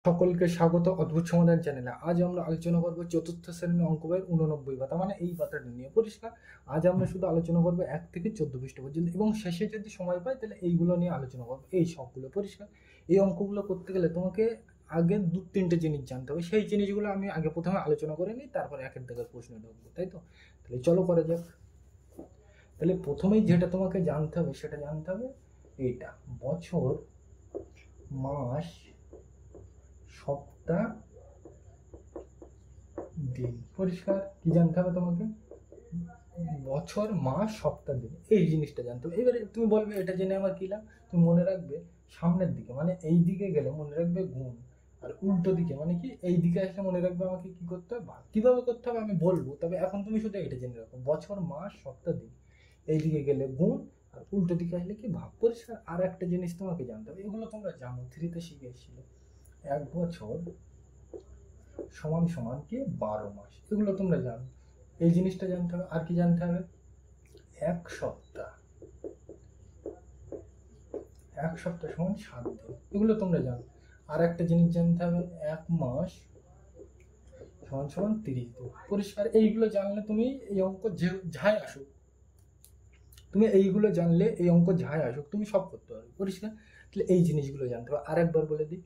সকলকে স্বাগত অদ্ভুত সমাধান চ্যানেলে। আজ আমরা আলোচনা করবো চতুর্থ শ্রেণীর অঙ্ক বইয়ের 89 পাতা, মানে এই পাতাটা নিয়ে। পরিষ্কার? আজ আমরা শুধু আলোচনা করবো 1 থেকে 14 পৃষ্ঠা পর্যন্ত, এবং শেষে যদি সময় পাই তাহলে এইগুলো নিয়ে আলোচনা করবো, এই সবগুলো। পরিষ্কার? এই অঙ্কগুলো করতে গেলে তোমাকে আগে 2-3টে জিনিস জানতে হবে। সেই জিনিসগুলো আমি আগে প্রথমে আলোচনা করে নিই, তারপরে একের দাগের প্রশ্ন ঢুকবো, তাই তো? তাহলে চলো করা যাক। তাহলে প্রথমেই যেটা তোমাকে জানতে হবে সেটা জানতে হবে এইটা: বছর, মাস, সপ্তাহ, দিন। পরিষ্কার? কি জানতে হবে তোমাকে? বছর, মাস, সপ্তাহ, দিন, এই জিনিসটা জানতে হবে। এবারে তুমি বলবে এটা জেনে আমার কি লাভ? তুমি মনে রাখবে সামনের দিকে, মানে এই দিকে গেলে মনে রাখবে গুণ, আর উল্টো দিকে মানে কি এই দিকে আসলে মনে রাখবে আমাকে কি করতে হবে, ভাগ। কিভাবে করতে হবে আমি বলবো, তবে এখন তুমি শুধু এটা জেনে রাখো: বছর, মাস, সপ্তাহ, দিন। এই দিকে গেলে গুণ, আর উল্টো দিকে আসলে কি, ভাগ। পরিষ্কার? আর একটা জিনিস তোমাকে জানতে হবে, এগুলো তোমরা জানো, 3তে শিখে এসেছিলে। 1 বছর সমান সমান কি 12 মাস, এগুলো তোমরা জানো। এই জিনিসটা জানতে হবে। আর কি জানতে হবে? 1 সপ্তাহ, 1 সপ্তাহ সমান 7 দিন, এগুলো তোমরা জানো। আর একটা জিনিস জানতে হবে: 1 মাস সমান সমান 30 দিন। পরিষ্কার? এইগুলো জানলে তুমি এই অঙ্ক যাই আসুক, তুমি এইগুলো জানলে এই অঙ্ক যাই আসুক তুমি সব করতে পারবে। পরিষ্কার? তাহলে এই জিনিসগুলো জানতে হবে। আর একবার বলে দিই: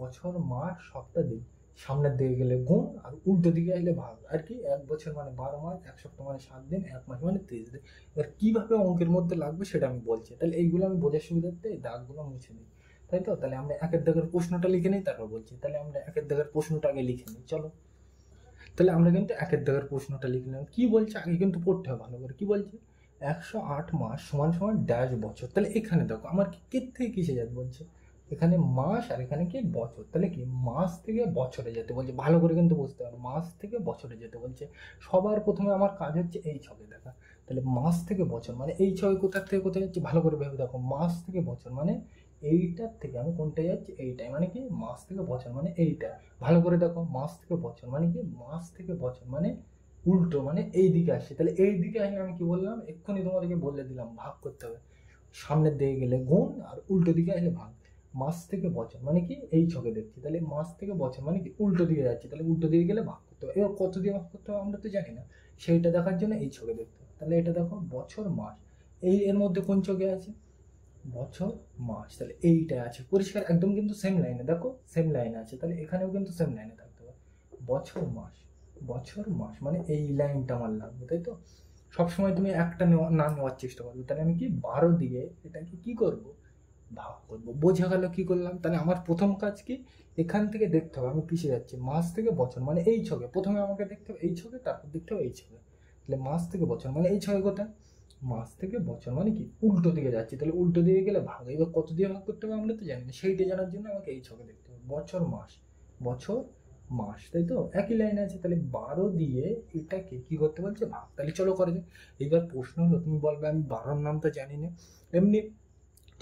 বছর, মাস, সপ্তাহ, দিন। সামনের দিকে গেলে গুণ, আর উল্টো দিকে আসলে ভাগ। আর কি, 1 বছর মানে 12 মাস, 1 সপ্তাহ মানে 7 দিন, 1 মাস মানে 30 দিন। এবার কিভাবে অঙ্কের মধ্যে লাগবে সেটা আমি বলছি। তাহলে এইগুলো আমি বোঝার সুবিধার্থে এই দাগগুলো মুছে নিই, তাই তো? তাহলে আমরা একের দাগের প্রশ্নটা লিখে নিই, তারপর বলছি। তাহলে আমরা একের দাগের প্রশ্নটা আগে লিখে নিই, চলো। তাহলে আমরা কিন্তু একের দাগের প্রশ্নটা লিখে নিলাম। কি বলছে আগে কিন্তু পড়তে হবে ভালো করে। কি বলছে? 108 মাস সমান সমান ড্যাশ বছর। তাহলে এখানে দেখো আমার কি থেকে কিসে যেতে বলছে, এখানে মাস আর এখানে কি বছর। তাহলে কি মাস থেকে বছরে যেতে বলছে, ভালো করে কিন্তু বুঝতে হবে, মাস থেকে বছরে যেতে বলছে। সবার প্রথমে আমার কাজ হচ্ছে এই ছকে দেখা। তাহলে মাস থেকে বছর মানে এই ছকে কোথার থেকে কোথায় যাচ্ছে ভালো করে ভেবে দেখো। মাস থেকে বছর মানে এইটার থেকে আমি কোনটায় যাচ্ছি, এইটাই। মানে কি মাস থেকে বছর মানে এইটা। ভালো করে দেখো, মাস থেকে বছর মানে কি, মাস থেকে বছর মানে উল্টো, মানে এই দিকে আসছে। তাহলে এই দিকে আসলে আমি কি বললাম, এক্ষুনি তোমাদেরকে বলে দিলাম, ভাগ করতে হবে। সামনের দিকে গেলে গুণ, আর উল্টো দিকে আসলে ভাগ। মাস থেকে বছর মানে কি এই ছকে দেখছি, তাহলে মাস থেকে বছর মানে কি উল্টো দিকে যাচ্ছে, তাহলে উল্টো দিকে গেলে ভাগ করতে হবে। এবার কত দিয়ে ভাগ করতে হবে আমরা তো জানি না, সেইটা দেখার জন্য এই ছকে দেখতে হবে। তাহলে এটা দেখো, বছর, মাস, এই এর মধ্যে কোন ছকে আছে? বছর, মাস। তাহলে এইটা আছে। পরিষ্কার? একদম কিন্তু সেম লাইনে, দেখো সেম লাইনে আছে। তাহলে এখানেও কিন্তু সেম লাইনে থাকতে হবে। বছর, মাস, বছর, মাস মানে এই লাইনটা আমার লাগবে, তাই তো? সবসময় তুমি একটা না নেওয়ার চেষ্টা করবে। তাহলে আমি কি 12 দিয়ে এটাকে কি করব, ভাগ করব। বোঝা গেল কি করলাম? তাহলে আমার প্রথম কাজ কি, এখান থেকে দেখতে হবে আমি কিসে যাচ্ছি, মাস থেকে বছর মানে এই ছকে। প্রথমে আমাকে দেখতে হবে এই ছকে, তারপর দেখতে হবে এই ছকে। তাহলে মাস থেকে বছর মানে এই ছকে কোথায়, মাস থেকে বছর মানে কি উল্টো দিকে যাচ্ছি, তাহলে উল্টো দিকে গেলে ভাগ। এবার কত দিয়ে ভাগ করতে হবে আমরা তো জানি না, সেইটা জানার জন্য আমাকে এই ছকে দেখতে হবে। বছর, মাস, বছর, মাস, তাই তো? একই লাইনে আছে। তাহলে 12 দিয়ে এটাকে কি করতে বলছে, ভাগ। তাহলে চলো করে যাক। এবার প্রশ্ন হলো, তুমি বলবে আমি 12-র নামটা জানি না। এমনি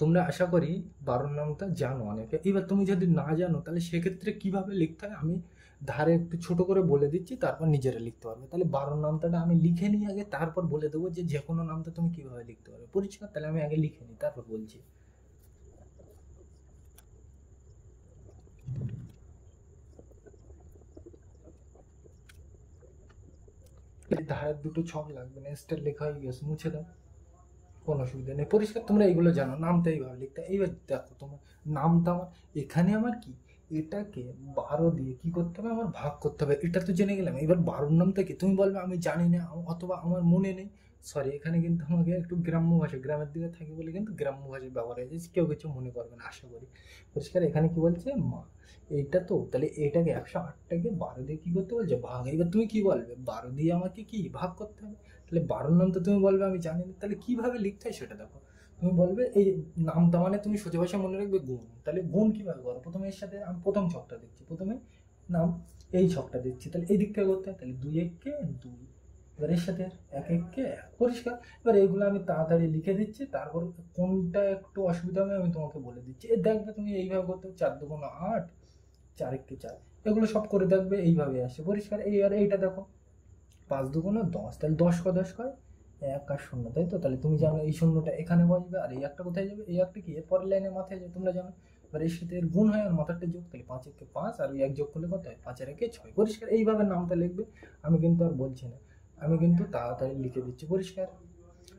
তোমরা আশা করি 12-র নামটা জানো অনেকে। এবার তুমি যদি না জানো তাহলে সেক্ষেত্রে কিভাবে লিখতে হয় আমি ধারে একটু ছোট করে বলে দিচ্ছি, তারপর নিজেরা লিখতে পারবে। তাহলে 12-র নামটা আমি লিখে নিই আগে, তারপর বলে দেবো যে যে কোনো নামটা তুমি কিভাবে লিখতে পারবে। পরিষ্কার? তাহলে আমি আগে লিখে নিই, তারপর বলছি। ধারের দুটো ছক লাগবে না, স্টার লেখা হয়ে গেছে, মুছে দাও, কোনো অসুবিধা নেই। পরিষ্কার? তোমরা এইগুলো জানো, নামটা এইভাবে লিখতে। এইবার দেখো তোমার নামটা আমার এখানে আমার কি, এটাকে 12 দিয়ে কি করতে হবে, আমার ভাগ করতে হবে। এটা তো জেনে গেলাম। এবার 12-র নামটা কি, তুমি বলবে আমি জানি না অথবা আমার মনে নেই। সরি, এখানে কিন্তু আমাকে একটু গ্রাম্য ভাষা, গ্রামের দিকে থাকি বলে কিন্তু গ্রাম্য ভাষায় ব্যবহার হয়েছে, কেউ কিছু মনে করবে না আশা করি। পরিষ্কার? এখানে কি বলছে, মা, এইটা তো। তাহলে এটাকে 108টাকে 12 দিয়ে কি করতে বলছে, ভাগ। এবার তুমি কি বলবে, 12 দিয়ে আমাকে কি ভাগ করতে হবে। তাহলে 12-র নাম তো তুমি বলবে আমি জানি না। তাহলে কিভাবে লিখতে হয় সেটা দেখো। তুমি বলবে এই নামটা মানে তুমি সোজা ভাষায় মনে রাখবে গুণ। তাহলে গুণ কিভাবে করো, প্রথমে এর সাথে আমি প্রথম ছকটা দিচ্ছি, প্রথমে নাম এই ছকটা দিচ্ছি, তাহলে এই দিক থেকে করতে হয়। তাহলে 2 1 2, এবার এর সাথে 1 1 1। পরিষ্কার? এবার এগুলো আমি তাড়াতাড়ি লিখে দিচ্ছি, তারপর কোনটা একটু অসুবিধা হবে আমি তোমাকে বলে দিচ্ছি। এ দেখবে তুমি এইভাবে করতে, 4 2 8, 4 1 4, এগুলো সব করে দেখবে এইভাবে আসে। পরিষ্কার? এই আর এইটা দেখো, 5 2 10, তাহলে 10 কয় 10 কয় 1 আর 0, তাই তো? তাহলে তুমি জানো এই শূন্যটা এখানে বসবে, আর এই একটা কোথায় যাবে, এই একটা কি এর পরের লাইনের মাথায় যাবে, তোমরা জানো। এবার এর সাথে এর গুণ হয় আর মাথারটা যোগ, তাহলে 5 একে 5 আর ওই 1 যোগ করলে কত হয় 5 আর 1 6। পরিষ্কার এইভাবে নামটা লিখবে, আমি কিন্তু আর বলছি না, আমি কিন্তু তাড়াতাড়ি লিখে দিচ্ছি পরিষ্কার।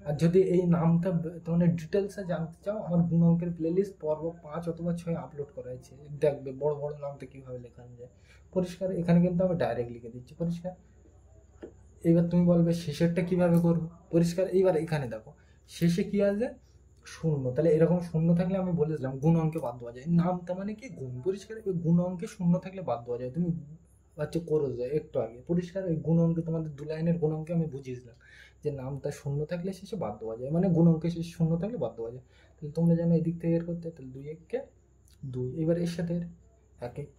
আর যদি এই নামটা তোমাদের ডিটেলসে জানতে চাও, আমার গুণ অঙ্কের প্লেলিস্ট পর্ব 5 অথবা 6 আপলোড করা আছে, দেখবে বড় বড় নামটা কিভাবে লেখানো যায় পরিষ্কার। এখানে কিন্তু আমি ডাইরেক্ট লিখে দিচ্ছি পরিষ্কার। এবার তুমি বলবে শেষেরটা কিভাবে করবো পরিষ্কার। এইবার এখানে দেখো শেষে কি আসবে শূন্য, তাহলে এরকম শূন্য থাকলে আমি বলেছিলাম গুণ অঙ্কে বাদ দেওয়া যায়, নামটা মানে কি গুণ পরিষ্কার। ওই গুণ অঙ্কে শূন্য থাকলে বাদ দেওয়া যায়, তুমি বাচ্চা করে যায় একটু আগে পরিষ্কার। ওই গুণ অঙ্কে তোমাদের 2 লাইনের গুণ অঙ্কে আমি বুঝিয়েছিলাম যে নামটা শূন্য থাকলে শেষে বাদ দেওয়া যায়, মানে গুণ অঙ্কে শেষে শূন্য থাকলে বাদ দেওয়া যায়। তাহলে তোমরা জানো এদিক থেকে এর করতে, তাহলে 2 1 2, এবার এর সাথে 1 1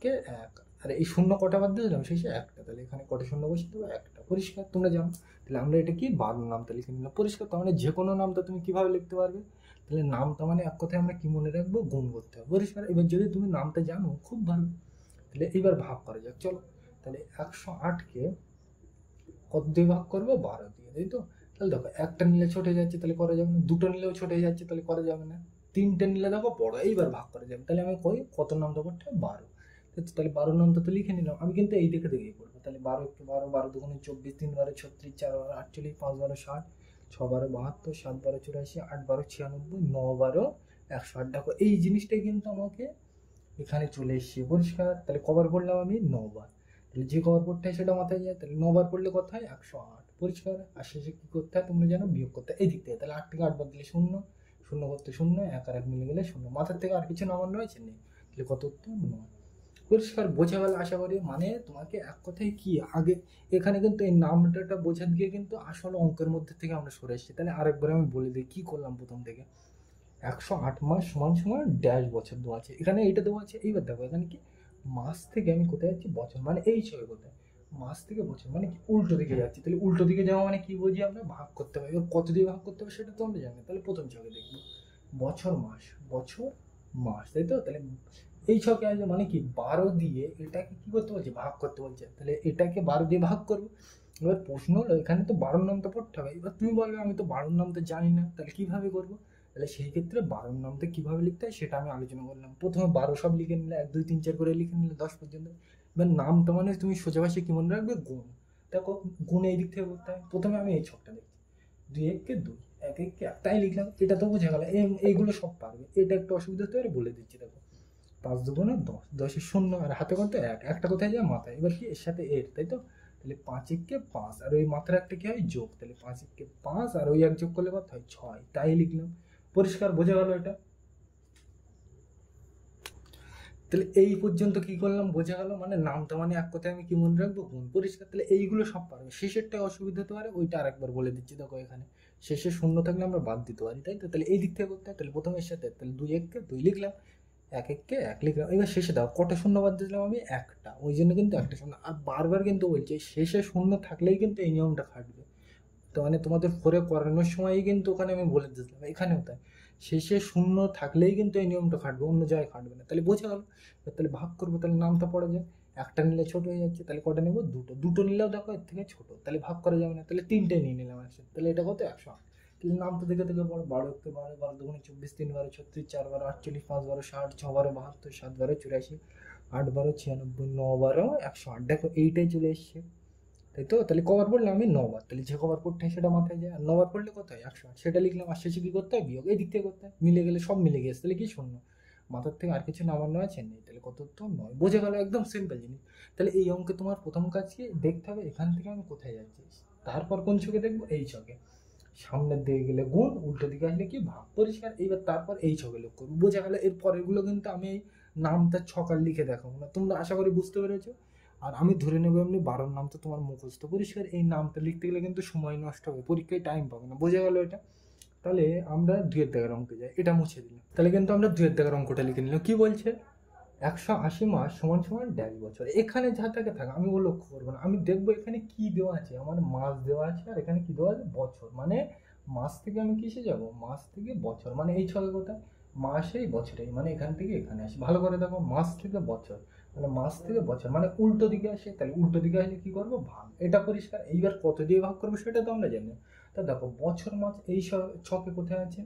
1, আর এই শূন্য কটা বাদ দিয়েছিলাম শেষে একটা, তাহলে এখানে কটা শূন্য বসে দেবো একটা পরিষ্কার তোমরা জানো। তাহলে আমরা এটা কি 12 নামটা লিখে নিলাম পরিষ্কার। তার মানে যে কোনো নামটা তুমি কিভাবে লিখতে পারবে, তাহলে নামটা মানে এক কথায় আমরা কি মনে রাখবো গুণ করতে হবে পরিষ্কার। এবার যদি তুমি নামটা জানো খুব ভালো, তাহলে এইবার ভাগ করা যাক চলো। তাহলে 108কে কত দিয়ে ভাগ করবো 12 দিয়ে, তাই তো। তাহলে দেখো একটা নিলে ছোট হয়ে যাচ্ছে তাহলে করা যাবে না, দুটো নিলেও ছোট হয়ে যাচ্ছে তাহলে করা যাবে না, তিনটে নিলে দেখো বড়, এইবার ভাগ করা যাবে। তাহলে আমি কই কত নাম দেবো 12, তাহলে 12 নামটা তো লিখে নিলাম। আমি কিন্তু এই দেখে দেখেই করবো, তাহলে 12 × 12, 12 দুগুণে 24, 3 12 36, 4 12 48, 5 12 60, 6 12 72, 7 12 84, 8 12 96, 9 12 108। দেখো এই জিনিসটাই কিন্তু আমাকে এখানে চলে এসছে পরিষ্কার। তাহলে কবার পড়লাম আমি 9 বার, তাহলে যে কবার পড়তে হয় সেটা মাথায় যায়, তাহলে 9 বার পড়লে কথা হয় 108 পরিষ্কার। আর শেষে কি করতে হয় তোমরা জানো বিয়োগ করতে হয় এই দিক থেকে, তাহলে 8 থেকে 8 বাদ দিলে 0, 0 করতে 0, 1 আর 1 মিলে গেলে 0, মাথার থেকে আর কিছু নামানো রয়েছে নেই, তাহলে কত উত্তর 9 পরিষ্কার। বোঝা গেল আশা করি, মানে তোমাকে এক কথায় কি আগে এখানে কিন্তু এই নামটা বোঝা দিয়ে কিন্তু আসলে অঙ্কের মধ্যে থেকে আমরা সরে এসেছি। তাহলে আরেকবার আমি বলে দিই কি করলাম প্রথম থেকে। 108 মাস সমান সমান ড্যাশ বছর দেওয়া আছে, এখানে এইটা দেওয়া আছে। এইবার দেখো এখানে কি মাস থেকে আমি কোথায় যাচ্ছি বছর, মানে এই ছয় কোথায় মাস থেকে বছর মানে কি উল্টো দিকে যাচ্ছি। তাহলে উল্টো দিকে যাওয়া মানে কি বুঝি আমরা ভাগ করতে হবে। এবার কত দিয়ে ভাগ করতে হবে সেটা তো আমরা জানি। তাহলে প্রথম ছকে দেখবো বছর মাস, বছর মাস, তাই তো। তাহলে এই ছকে আসবে মানে কি 12 দিয়ে এটাকে কি করতে বলছে ভাগ করতে বলছে, তাহলে এটাকে 12 দিয়ে ভাগ করবো। এবার প্রশ্ন হলো এখানে তো 12 নামটা পড়তে হবে। এবার তুমি বলবে আমি তো 12 নামটা জানি না, তাহলে কিভাবে করবো। তাহলে সেই ক্ষেত্রে 12 নামটা কিভাবে লিখতে হয় সেটা আমি আলোচনা করলাম। প্রথমে 12 সব লিখে নিলে, 1 2 3 4 করে লিখে নিলে 10 পর্যন্ত। এবার নামটা মানে তুমি সোজা ভাষায় কি মনে রাখবে গুণ। দেখো গুণ এই দিক থেকে করতে হয়। প্রথমে আমি এই ছকটা দেখছি 2 1 2, 1 1 1 তাই লিখলাম, এটা তো বোঝা গেল। এইগুলো সব পারবে, এটা একটু অসুবিধা হতে পারে বলে দিচ্ছি। দেখো 5 2 10, 10 0 আর হাতে কত 1, একটা কোথায় যায় মাথায়। এবার কি এর সাথে এর, তাই তো। তাহলে 5 1 5 আর ওই মাত্রা একটা কি হয় যোগ, তাহলে 5 1 5 আর ওই 1 যোগ করলে কত হয় 6, তাই লিখলাম পরিষ্কার। বোঝা গেল এটা। তাহলে এই পর্যন্ত কি করলাম বোঝা গেল, মানে নামটা মানে এক কথায় আমি কি মনে রাখবো গুণ পরিষ্কার। তাহলে এইগুলো সব পারবে। শেষেরটা অসুবিধা হতে পারে, ওইটা আরেকবার বলে দিচ্ছি। দেখো এখানে শেষে শূন্য থাকলে আমরা বাদ দিতে পারি, তাই তো। তাহলে এই দিক থেকে করতে হয়, তাহলে প্রথমে এর সাথে তাহলে 2 1 2 লিখলাম, 1 1 1 লিখলাম। এবার শেষে দাও কটা শূন্য বাদ দিলাম আমি একটা, ওই জন্য কিন্তু একটা শূন্য। আর বারবার কিন্তু বলছি শেষে শূন্য থাকলেই কিন্তু এই নিয়মটা খাটবে। তো মানে তোমাদের ফোরে করানোর সময়ই কিন্তু ওখানে আমি বলে দিয়েছিলাম, এখানেও তাই শেষে শূন্য থাকলেই কিন্তু এই নিয়মটা খাটবে, অন্য জায়গায় খাটবে না। তাহলে বোঝা গেল। তাহলে ভাগ করবো, তাহলে নামটা পড়ে যায়। একটা নিলে ছোট হয়ে যাচ্ছে, তাহলে কটা নেবো দুটো, দুটো নিলেও দেখো এর থেকে ছোট, তাহলে ভাগ করা যাবে না। তাহলে তিনটে নিয়ে নিলাম একসাথে, তাহলে এটা কত 108। তাহলে নামটা দেখে দেখে বড় 12 1 12, 12 2 24, 3 12 36, 4 12 48, 5 12 60, 6 12 72, 7 12 84, 8 12 96, 9 12 108। দেখো এইটাই চলে এসছে, তাই তো। তাহলে কবার পড়লে আমি 9 বার, তাহলে যে কবার পড়তে হয় সেটা মাথায় যায়। আর 9 বার পড়লে কত হয় 108, সেটা লিখলাম। আর শেষে কি করতে হয় বিয়োগ, এই দিক থেকে করতে হয়। মিলে গেলে সব মিলে গেছে, তাহলে কি শূন্য, মাথার থেকে আর কিছু নামানো আছে নেই, তাহলে কত তো 9। বোঝা গেল, একদম সিম্পল জিনিস। তাহলে এই অঙ্কে তোমার প্রথম কাজ কি দেখতে হবে এখান থেকে আমি কোথায় যাচ্ছি, তারপর কোন ছকে দেখবো এই ছকে। সামনের দিকে গেলে গুণ, উল্টো দিকে আসলে কি ভাগ পরিষ্কার। এইবার তারপর এই ছকে লক্ষ্য করবো। বোঝা গেল। এর পরেরগুলো কিন্তু আমি এই নামটা ছকার লিখে দেখাবো না, তোমরা আশা করি বুঝতে পেরেছো। আর আমি ধরে নেবো এমনি 12 নাম তো তোমার মুখস্থ পরিষ্কার। এই নামটা লিখতে গেলে কিন্তু সময় নষ্ট হবে, পরীক্ষায় টাইম পাবে না। বোঝা গেল এটা। তাহলে আমরা 2 দাগের অঙ্কে যাই, এটা মুছে দিলাম। তাহলে কিন্তু আমরা 2 দাগের অঙ্কটা লিখে নিলাম। কি বলছে 180 মাস সমান সমান ড্যাশ বছর। এখানে যা থাকে থাকে, আমি ও লক্ষ্য করবো না। আমি দেখবো এখানে কি দেওয়া আছে, আমার মাস দেওয়া আছে আর এখানে কি দেওয়া আছে বছর। মানে মাস থেকে আমি কিসে যাব, মাস থেকে বছর, মানে এই ছকে কোথায় মাসেই বছরেই, মানে এখান থেকে এখানে আসে। ভালো করে দেখো মাস থেকে বছর, মানে মাস থেকে বছর মানে উল্টো দিকে আসে। তাহলে উল্টো দিকে আসলে কি করবো ভাগ, এটা পরিষ্কার। এইবার কত দিয়ে ভাগ করবো সেটা তো আমরা জানি। তা দেখো বছর মাস এই ছকে কোথায় আছে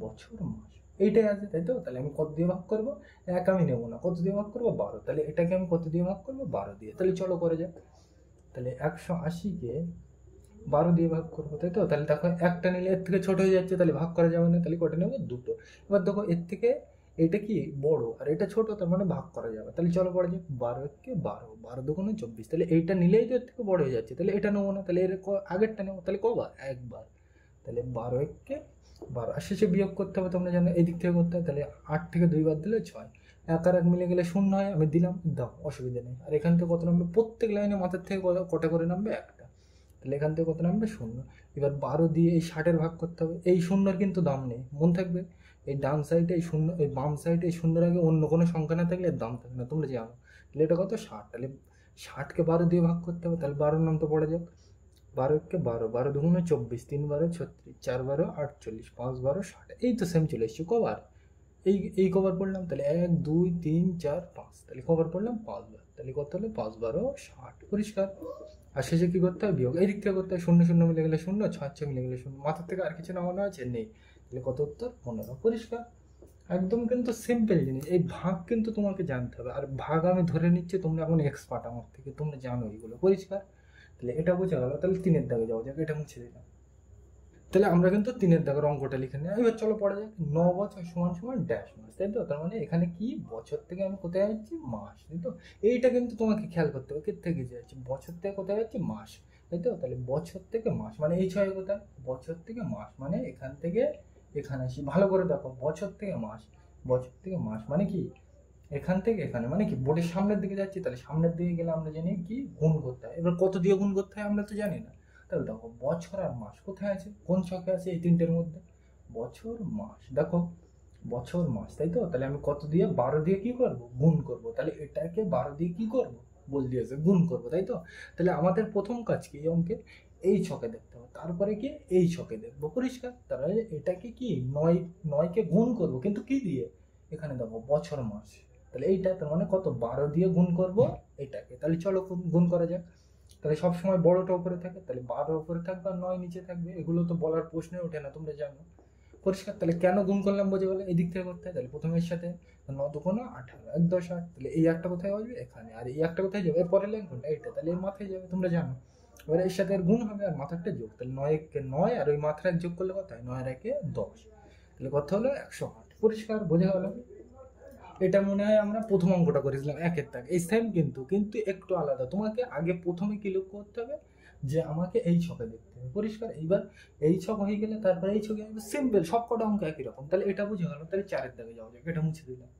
বছর মাস, এইটাই আছে, তাই তো? তাহলে আমি কত দিয়ে ভাগ করবো? এক আমি নেবো না, কত দিয়ে ভাগ করবো? 12। তাহলে এটাকে আমি কত দিয়ে ভাগ করবো? 12 দিয়ে। তাহলে চলো করে যাক। তাহলে 180-কে 12 দিয়ে ভাগ করবো, তাই তো? তাহলে দেখো একটা নিলে এর থেকে ছোট হয়ে যাচ্ছে, তাহলে ভাগ করা যাবে না, তাহলে কটা নেবো? দুটো। এবার দেখো এর থেকে এটা কি বড় আর এটা ছোট, তার মানে ভাগ করা যাবে। তাহলে চলো পড়ে যাক। 12-কে 12, 12 দুগুণে 24। তাহলে এইটা নিলেই তো এর থেকে বড় হয়ে যাচ্ছে, তাহলে এটা নেবো না, তাহলে এর আগেরটা নেবো। তাহলে কবার? একবার। তাহলে 12-কে 12, আর শেষে বিয়োগ করতে হবে, তোমরা জানো এই দিক থেকে করতে হবে। তাহলে 8 থেকে 2 বাদ দিলে 6, এক আর এক মিলে গেলে 0 হয়, আমি দিলাম, দাও, অসুবিধা নেই। আর এখান থেকে কত নামবে? প্রত্যেক লাইনে মাথার থেকে কটা করে নামবে? একটা। তাহলে এখান থেকে কত নামবে? 0। এবার 12 দিয়ে এই 60-এর ভাগ করতে হবে। এই শূন্যর কিন্তু দাম নেই, মনে থাকবে। এই ডান সাইডে এই শূন্য, এই বাম সাইডে এই শূন্যের আগে অন্য কোনো সংখ্যা না থাকলে এর দাম থাকে না, তোমরা জানো। তাহলে এটা কত? 60। তাহলে 60-কে 12 দিয়ে ভাগ করতে হবে। তাহলে 12 নাম তো পড়ে যাক। 12-কে 12, 12 দুগুণে 24, 3 12 36, 4 12 48, 5 12 60। এই তো সেম চলে এসছে। কবার? এই কবার পড়লাম। তাহলে 1 2 3 4 5, তাহলে কবার পড়লাম? 5বার। তাহলে কত হলো? 5 12 60। পরিষ্কার। আর শেষে কি করতে হয়? বিয়োগ। এই দিক থেকে করতে হয়। 0 0 মিলে গেলে 0, 6 6 মিলে গেলে 0। মাথার থেকে আর কিছু নামানো আছে? নেই। তাহলে কত উত্তর? 15। পরিষ্কার। একদম কিন্তু সিম্পল জিনিস। এই ভাগ কিন্তু তোমাকে জানতে হবে, আর ভাগ আমি ধরে নিচ্ছি তোমরা এখন এক্সপার্ট আমার থেকে, তোমরা জানো এইগুলো। পরিষ্কার। তাহলে এটা বোঝা গেল। তাহলে 3-এর দাগে যাওয়া যাক, এটা মুছে দিলাম। তাহলে আমরা কিন্তু 3-এর দাগের অঙ্কটা লিখে নিই। এবার চলো পড়া যাক। 9 বছর সমান সমান ড্যাশ মাস, তাই তো? তার মানে এখানে কি বছর থেকে আমি কোথায় যাচ্ছি? মাস, তাই তো? এইটা কিন্তু তোমাকে খেয়াল করতে হবে, কে থেকে যাচ্ছি? বছর থেকে কোথায় যাচ্ছি? মাস, তাই তো? তাহলে বছর থেকে মাস মানে এই 6 কোথায়? বছর থেকে মাস মানে এখান থেকে এখানে আসি। ভালো করে দেখো, বছর থেকে মাস, বছর থেকে মাস মানে কি? এখান থেকে এখানে মানে কি? বোর্ডের সামনের দিকে যাচ্ছি, তাহলে সামনের দিকে গেলে আমরা জানি কি গুণ করতে হয়। এবার কত দিয়ে গুণ করতে হয় আমরা তো জানি না। তাহলে দেখো বছর আর মাস কোথায় আছে? কোন ছকে আছে? এই তিনটের মধ্যে। বছর মাস, দেখো বছর মাস, তাই তো? তাহলে আমি কত দিয়ে? 12 দিয়ে কি করব? গুণ করব। তাহলে এটাকে 12 দিয়ে কি করব? বল দিয়েছে গুণ করব, তাই তো? তাহলে আমাদের প্রথম কাজ কি? এই অঙ্কে এই ছকে দেখতে হবে, তারপরে কি এই ছকে দেখবো। পরিষ্কার। তাহলে এটাকে কি 9 কে গুণ করব, কিন্তু কি দিয়ে? এখানে দেখো বছর মাস। তাহলে এইটা তার মানে কত? 12 দিয়ে গুণ করব এটাকে। তাহলে চলো গুণ করা যাক। তাহলে সবসময় বড়টা উপরে থাকে, তাহলে 12 উপরে থাকবে আর 9 নিচে থাকবে। এগুলো তো বলার প্রশ্নে ওঠে না, তোমরা জানো। পরিষ্কার। তাহলে কেন গুণ করলাম বোঝা গেল। এই দিক থেকে করতে হয়। তাহলে প্রথমে এর সাথে 9 দুগুণে 18, 1 10 8। তাহলে এই একটা কোথায় আসবে? এখানে। আর এই একটা কোথায় যাবে? এর পরের লাইন কোনটা? এইটা। তাহলে এর মাথায় যাবে, তোমরা জানো। এবার এর সাথে এর গুণ হবে আর মাথারটা যোগ। তাহলে 9-কে 9 আর ওই মাথার এক যোগ করলে কত হয়? 9 আর 1-এ 10। তাহলে কত হলো? 108। পরিষ্কার। বোঝা গেল। এটা মনে হয় আমরা প্রথম অঙ্কটা করেছিলাম 1-এর দাগ। এই সেম কিন্তু কিন্তু একটু আলাদা। তোমাকে আগে প্রথমে কি লক্ষ্য করতে হবে? যে আমাকে এই ছকে দেখতে হবে। পরিষ্কার। এইবার এই ছক হয়ে গেলে তারপরে এই ছকে আসবে। সিম্পল, সব কটা অঙ্ক একই রকম। তাহলে এটা বুঝে গেল। তাহলে 4-এর দাগে যাওয়া যাক, এটা মুছে দিলাম।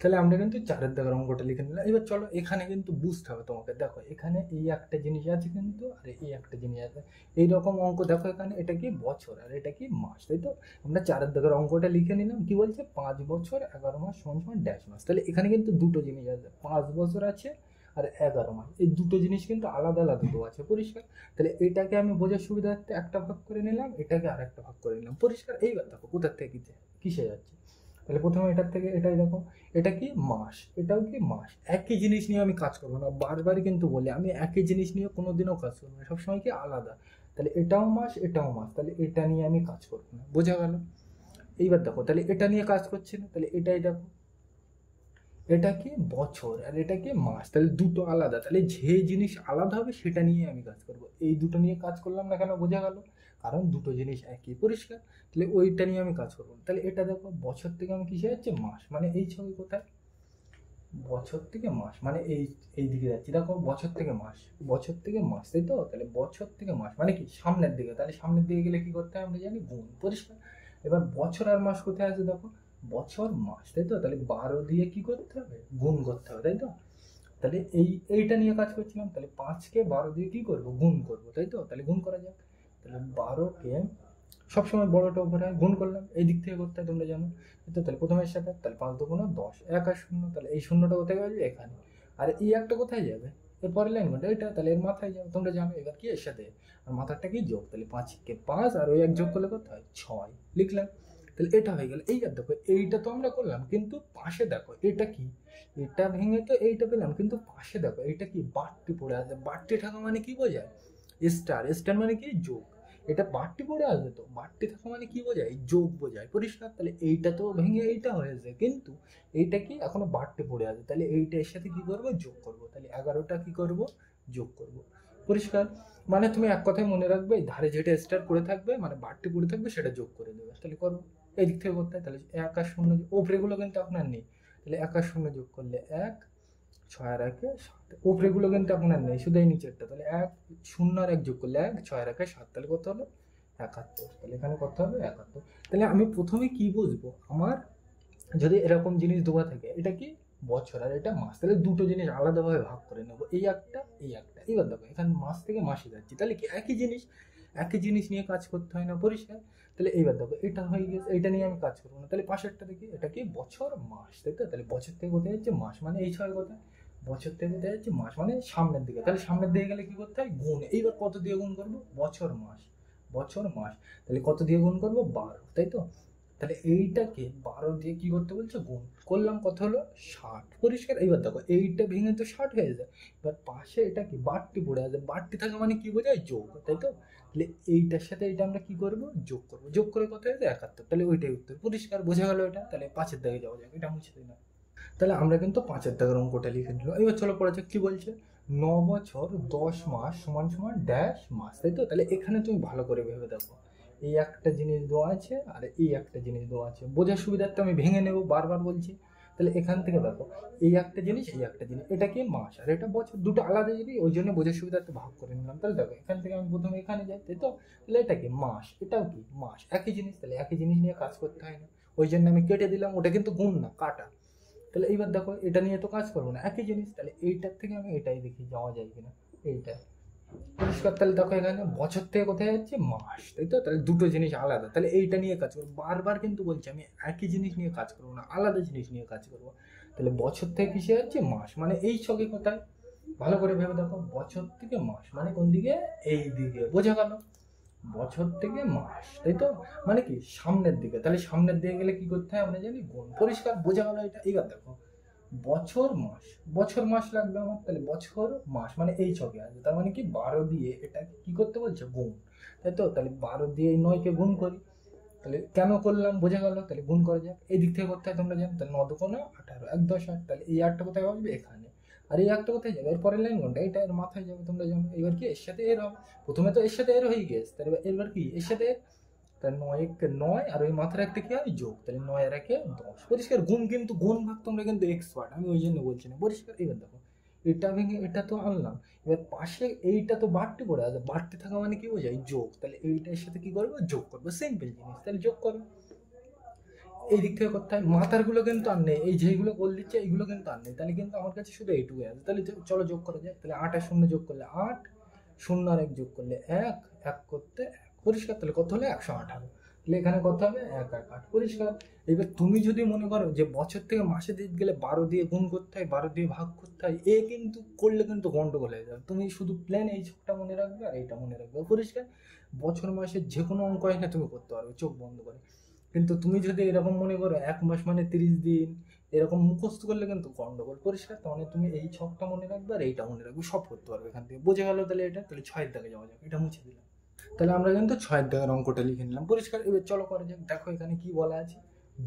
তাহলে আমরা কিন্তু 4-এর দাগের অঙ্কটা লিখে নিলাম। এবার চলো এখানে কিন্তু বুঝতে হবে তোমাকে। দেখো এখানে এই একটা জিনিস আছে কিন্তু, আর এই একটা জিনিস আছে। এইরকম অঙ্ক দেখো এখানে, এটা কি বছর আর এটা কি মাস, তাই তো? আমরা 4-এর দাগের অঙ্কটা লিখে নিলাম। কি বলছে? 5 বছর 11 মাস সমান সমান ড্যাশ মাস। তাহলে এখানে কিন্তু দুটো জিনিস আছে, 5 বছর আছে আর 11 মাস। এই দুটো জিনিস কিন্তু আলাদা আলাদা দুটো আছে। পরিষ্কার। তাহলে এটাকে আমি বোঝার সুবিধার্থে একটা ভাগ করে নিলাম, এটাকে আর একটা ভাগ করে নিলাম। পরিষ্কার। এইবার দেখো কোথার থেকে কিসে যাচ্ছে। তাহলে প্রথমে এটার থেকে এটাই দেখো, এটা কি মাস, এটাও কি মাস। একই জিনিস নিয়ে আমি কাজ করবো না, বারবার কিন্তু বলি আমি একই জিনিস নিয়ে কোনোদিনও কাজ করবো না, সবসময় কি আলাদা। তাহলে এটাও মাস এটাও মাস, তাহলে এটা নিয়ে আমি কাজ করবো না। বোঝা গেল? এইবার দেখো, তাহলে এটা নিয়ে কাজ করছি না, তাহলে এটাই দেখো, এটা কি বছর আর এটা কি মাস। তাহলে দুটো আলাদা, তাহলে যে জিনিস আলাদা হবে সেটা নিয়ে আমি কাজ করব। এই দুটো নিয়ে কাজ করলাম না কেন? বোঝা গেল? কারণ দুটো জিনিস একই। পরিষ্কার। তাহলে ওইটা নিয়ে আমি কাজ করবো। তাহলে এটা দেখো, বছর থেকে আমি কিসে যাচ্ছি? মাস, মানে এই ছবি কোথায়? বছর থেকে মাস মানে এই দিকে যাচ্ছি। দেখো বছর থেকে মাস, বছর থেকে মাস, তাই তো? তাহলে বছর থেকে মাস মানে কি? সামনের দিকে। তাহলে সামনের দিকে গেলে কি করতে হয় আমরা জানি? গুণ। পরিষ্কার। এবার বছর আর মাস কোথায় আছে? দেখো বছর মাস, তাই তো? তাহলে 12 দিয়ে কি করতে হবে? গুণ করতে হবে, তাই তো? তাহলে এইটা নিয়ে কাজ করছিলাম। তাহলে 5-কে 12 দিয়ে কি করবো? গুণ করবো, তাই তো? তাহলে গুণ করা যাক। তাহলে 12-কে সবসময় বড়টা উপরে হয়, গুণ করলাম। এই দিক থেকে করতে হয়, তোমরা জানো। তো তাহলে প্রথমের সাথে, তাহলে 5 দুগুণ 10, 1 আর 0। তাহলে এই শূন্যটা কোথায় আসবে? এখানে। আর এই একটা কোথায় যাবে? এর পরের লাইন কোনটা? এটা। তাহলে এর মাথায় যাবে, তোমরা জানো। এবার কি এর সাথে আর মাথারটা কি? যোগ। তাহলে 5-কে 5 আর ওই এক যোগ করলে কত হয়? 6 লিখলাম। তাহলে এটা হয়ে গেল। এইবার দেখো, এইটা তো আমরা করলাম, কিন্তু পাশে দেখো এটা কি? এটা ভেঙে তো এইটা পেলাম, কিন্তু পাশে দেখো এটা কি? বাড়তি পড়ে আছে। বাড়তি থাকা মানে কি বোঝায়? স্টার। স্টার মানে কি? যোগ। এটা বাড়তি পড়ে আসবে, তো বাড়তি থাকা মানে কি বোঝায়, যোগ বোঝায়, পরিষ্কার। তাহলে এইটা তো ভেঙে এইটা হয়েছে, কিন্তু এইটা কি এখনো বাড়তি পড়ে আছে, তাহলে এইটা এর সাথে কি করবো, যোগ করব। তাহলে 11টা কি করব, যোগ করব, পরিষ্কার। মানে তুমি এক কথায় মনে রাখবে, এই ধারে যেটা স্টার পড়ে থাকবে মানে বাড়তি পড়ে থাকবে সেটা যোগ করে দেবে, তাহলে করবো এই দিক থেকে করতে হয়। তাহলে 1 আর 0 ওপরেগুলো কিন্তু এখন আর নেই, তাহলে 1 আর 0 যোগ করলে 1, 6 আর 1 7, ওপরেগুলো কিন্তু এখন আর নেই, শুধু এই নিচেরটা। তাহলে 1 0 আর 1 যোগ করলে 1, 6 আর 1 7, তাহলে কত হলো 71। তাহলে এখানে কত হবে 71। তাহলে আমি প্রথমে কি বুঝবো, আমার যদি এরকম জিনিস দেওয়া থাকে, এটা কি বছর আর এটা মাস, তাহলে দুটো জিনিস আলাদাভাবে ভাগ করে নেবো, এই একটা এই একটা। এবার দেখো এখানে মাস থেকে মাসে যাচ্ছি, তাহলে কি একই জিনিস নিয়ে কাজ করতে হয় না, পরিষ্কার। তাহলে এইবার দেখো এটা হয়ে গেছে, এটা নিয়ে আমি কাজ করবো না, তাহলে পাশেরটা দেখি, এটা কি বছর মাস, তাই তো। তাহলে বছর থেকে কোথায় যাচ্ছে, মাস, মানে এই 6 কোথায়, বছর থেকে কোথায় যাচ্ছে, মাস, মানে সামনের দিকে। তাহলে সামনের দিকে গেলে কি করতে হয়, গুণ। এইবার কত দিয়ে গুণ করবো, বছর মাস, বছর মাস। তাহলে কত দিয়ে গুণ করবো, 12, তাই তো। তাহলে এইটাকে 12 দিয়ে কি করতে বলছে, গুণ করলাম, কত হলো 60, পরিষ্কার। এইবার দেখো এইটা ভেঙে তো 60 হয়ে যায়, এবার পাশে এটা কি বাড়তি পড়ে আছে, বাড়তি থাকা মানে কি বোঝায়, যোগ, তাই তো। তাহলে এইটার সাথে এটা আমরা কি করব, যোগ করব, যোগ করে কত হয়েছে 71, তাহলে ওইটাই উত্তর, পরিষ্কার, বোঝা গেল এটা। তাহলে 5-এর দিকে যাওয়া যাক, এটা মুছে দিই না। তাহলে আমরা কিন্তু 5-এর দাগের অঙ্কটা লিখে নিলাম। এবার চলো পড়া যাক, কি বলছে, 9 বছর 10 মাস সমান সমান ড্যাশ মাস, তাই তো। তাহলে এখানে তুমি ভালো করে ভেবে দেখো, এই একটা জিনিস দেওয়া আছে আর এই একটা জিনিস দেওয়া আছে, বোঝার সুবিধার্থে আমি ভেঙে নেব, বারবার বলছি। তাহলে এখান থেকে দেখো, এই একটা জিনিস এই একটা জিনিস, এটা কি মাস আর এটা বছর, দুটো আলাদা জিনিস, ওই জন্য বোঝার সুবিধার্থে ভাগ করে নিলাম। তাহলে দেখো এখান থেকে আমি প্রথমে এখানে যাই, তাই তো। তাহলে এটা কি মাস, এটাও কি মাস, একই জিনিস, তাহলে একই জিনিস নিয়ে কাজ করতে হয় না, ওই জন্য আমি কেটে দিলাম, ওটা কিন্তু গুণ না, কাটা। তাহলে এইবার দেখো এটা নিয়ে তো কাজ করবো না, একই জিনিস, তাহলে এইটার থেকে আমি এটাই দেখি যাওয়া যায় কিনা, এইটা, পরিষ্কার। তাহলে দেখো এখানে বছর থেকে কোথায় যাচ্ছে, মাস, তাই তো। তাহলে দুটো জিনিস আলাদা, তাহলে এইটা নিয়ে কাজ করবো, বারবার কিন্তু বলছি আমি একই জিনিস নিয়ে কাজ করবো না, আলাদা জিনিস নিয়ে কাজ করবো। তাহলে বছর থেকে কিসে যাচ্ছে, মাস, মানে এই ছকে কোথায়, ভালো করে ভেবে দেখো, বছর থেকে মাস মানে কোন দিকে, এই দিকে, বোঝা গেল, বছর থেকে মাস, তাই তো। মানে কি সামনের দিকে, তাহলে সামনের দিকে গেলে কি করতে হয় আমরা জানি, গুণ, পরিষ্কার, বোঝা গেল এটা। এবার দেখো বছর মাস, বছর মাস লাগবে আমার, তাহলে বছর মাস মানে এই ছকে আছে, তার মানে কি 12 দিয়ে এটা কি করতে বলছে, গুণ, তাই তো। তাহলে 12 দিয়ে এই 9কে গুণ করি, তাহলে কেন করলাম বোঝা গেল। তাহলে গুণ করা যাক, এই দিক থেকে করতে হয় তোমরা জানো, তাহলে 9 দুগুণে 18, 1 10 8, তাহলে এই 8টা কোথায় হবে, এখানে, আর এই 1টা কোথায় যাবে, এর পরের লাইন কোনটা, এটা এর মাথায় যাবে, তোমরা জানো। এবার কি এর সাথে এর হবে, প্রথমে তো এর সাথে এর হয়ে গেছে, তাহলে এবার কি এর সাথে, তাহলে 9 আর ওই মাথার একটা কি হয়, যোগ, তাহলে 9 আর 1 10, পরিষ্কার। গুণ কিন্তু গুণ ভাগ তোমরা কিন্তু এক্সপার্ট, আমি ওই জন্য বলছি না, পরিষ্কার। এবার দেখো এটা ভেঙে এটা তো আনলাম, এবার পাশে এইটা তো বাড়তি পড়ে আছে, বাড়তি থাকা মানে কি বোঝায়, যোগ, তাহলে এইটার সাথে কি করবো, যোগ করবো, সিম্পল জিনিস, তাহলে যোগ করো। এই দিক থেকে করতে হয়, মাথার গুলো কিন্তু আর নেই, এই যেগুলো বল দিচ্ছে এইগুলো কিন্তু আর নেই, তাহলে কিন্তু আমার কাছে শুধু এইটুকু আছে। তাহলে চলো যোগ করা যায়, তাহলে 8 আর 0 যোগ করলে 8, 0 আর 1 যোগ করলে 1, 1 করতে 1, পরিষ্কার। তাহলে কত হলো 118, তাহলে এখানে কত হবে 1 আর 8, পরিষ্কার। এবার তুমি যদি মনে করো যে বছর থেকে মাসে দিতে গেলে 12 দিয়ে গুণ করতে হয়, 12 দিয়ে ভাগ করতে হয়, এ কিন্তু করলে কিন্তু গন্ডগোল হয়ে যাবে। তুমি শুধু প্ল্যান এই ছকটা মনে রাখবে আর এইটা মনে রাখবে, পরিষ্কার। বছর মাসের যে কোনো অঙ্ক হয় না তুমি করতে পারবে চোখ বন্ধ করে, কিন্তু তুমি যদি এরকম মনে করো 1 মাস মানে 30 দিন, এরকম মুখস্থ করলে কিন্তু গন্ডগোল, পরিষ্কার। তাহলে তুমি এই ছকটা মনে রাখবে আর এইটা মনে রাখবে, সব করতে পারবে এখান থেকে, বোঝা গেল। তাহলে এটা, তাহলে 6-এর দিকে যাওয়া যাক, এটা মুছে দিলাম। তাহলে আমরা কিন্তু 6-এর দিকের অঙ্কটা লিখে নিলাম, পরিষ্কার। এবার চলো করা যাক, দেখো এখানে কি বলা আছে,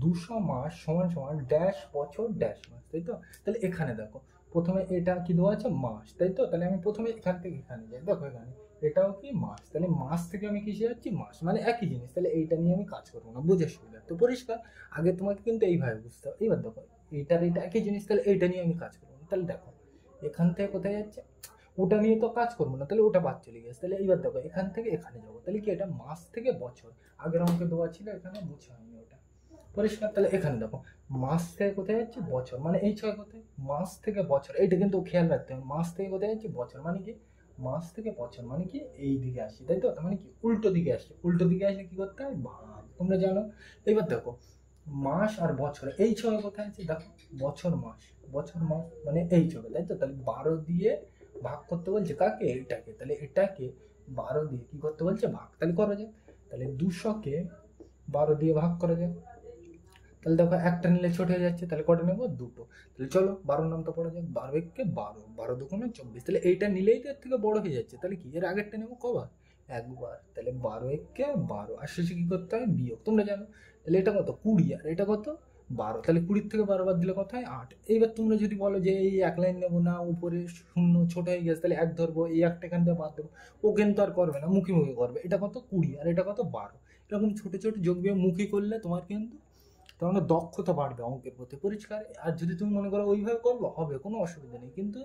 200 মাস সমান সমান ড্যাশ বছর ড্যাশ মাস, তাই তো। তাহলে এখানে দেখো প্রথমে এটা কি দেওয়া আছে, মাস, তাই তো। তাহলে আমি প্রথমে এখান থেকে এখানে যাই, দেখো এখানে এটাও কি মাস, তাহলে মাস থেকে আমি কিসে যাচ্ছি, মাস, মানে একই জিনিস, তাহলে এইটা নিয়ে আমি কাজ করবো না, বোঝার সুবিধা তো, পরিষ্কার। আগে তোমাকে কিন্তু এইভাবে বুঝতে হবে। এবার দেখো এইটার এটা একই জিনিস, তাহলে এইটা নিয়ে আমি কাজ করবো না। তাহলে দেখো এখান থেকে কোথায় যাচ্ছে, ওটা নিয়ে তো কাজ করবো না, তাহলে ওটা বাদ চলে গেছে। তাহলে এইবার দেখো এখান থেকে এখানে যাবো, তাহলে কি এটা মাস থেকে বছর, আগের অঙ্কে দেওয়া ছিল, এখানে মুছে হয়নি ওটা, পরিষ্কার। তাহলে এখানে দেখো মাস থেকে কোথায় যাচ্ছে, বছর, মানে এই 6 কোথায়, মাস থেকে বছর, এইটা কিন্তু খেয়াল রাখতে হবে, মাস থেকে কোথায় যাচ্ছে, বছর, মানে কি মাস থেকে বছর মানে কি এই দিকে আসি, তাই তো। তার মানে কি উল্টো দিকে আসছে, উল্টো দিকে আসলে কি করতে হয়, ভাগ, তোমরা জানো। এবার দেখো মাস আর বছর এই 6 কোথায় আছে, দেখো বছর মাস, বছর মাস মানে এই 6, তাই তো। তাহলে 12 দিয়ে ভাগ করতে বলছে কাকে, এটাকে, তাহলে এটাকে 12 দিয়ে কি করতে বলছে, ভাগ, তাহলে করা যায়। তাহলে 200-কে 12 দিয়ে ভাগ করা যায়, তাহলে দেখো একটা নিলে ছোট হয়ে যাচ্ছে, তাহলে কটা নেবো, দুটো। তাহলে চলো 12 নামটা পড়া যাক, 12 একে 12, 12 দুগুণে 24, তাহলে এইটা নিলেই তো এর থেকে বড় হয়ে যাচ্ছে, তাহলে কি এর আগেরটা নেবো কবার, একবার, তাহলে 12 একে 12, আর শেষে কি করতে হয় বিয়োগ, তোমরা জানো। তাহলে এটা কত 20, আর এটা কত 12, তাহলে 20 থেকে 12 বাদ দিলে কত হয় 8। এইবার তোমরা যদি বলো যে এই এক লাইন নেবো না, উপরে শূন্য ছোট হয়ে গেছে, তাহলে এক ধরবো, এই একটা এখান থেকে বাদ দেবো, ও কিন্তু আর করবে না, মুখে মুখে করবে। এটা কত 20, আর এটা কত 12, এরকম ছোট ছোট যোগ বিয়োগ মুখী করলে তোমার কিন্তু তখন দক্ষতা বাড়বে অঙ্কের প্রতি, পরিষ্কার। আর যদি তুমি মনে করো ওইভাবে করবো, হবে, কোনো অসুবিধা নেই, কিন্তু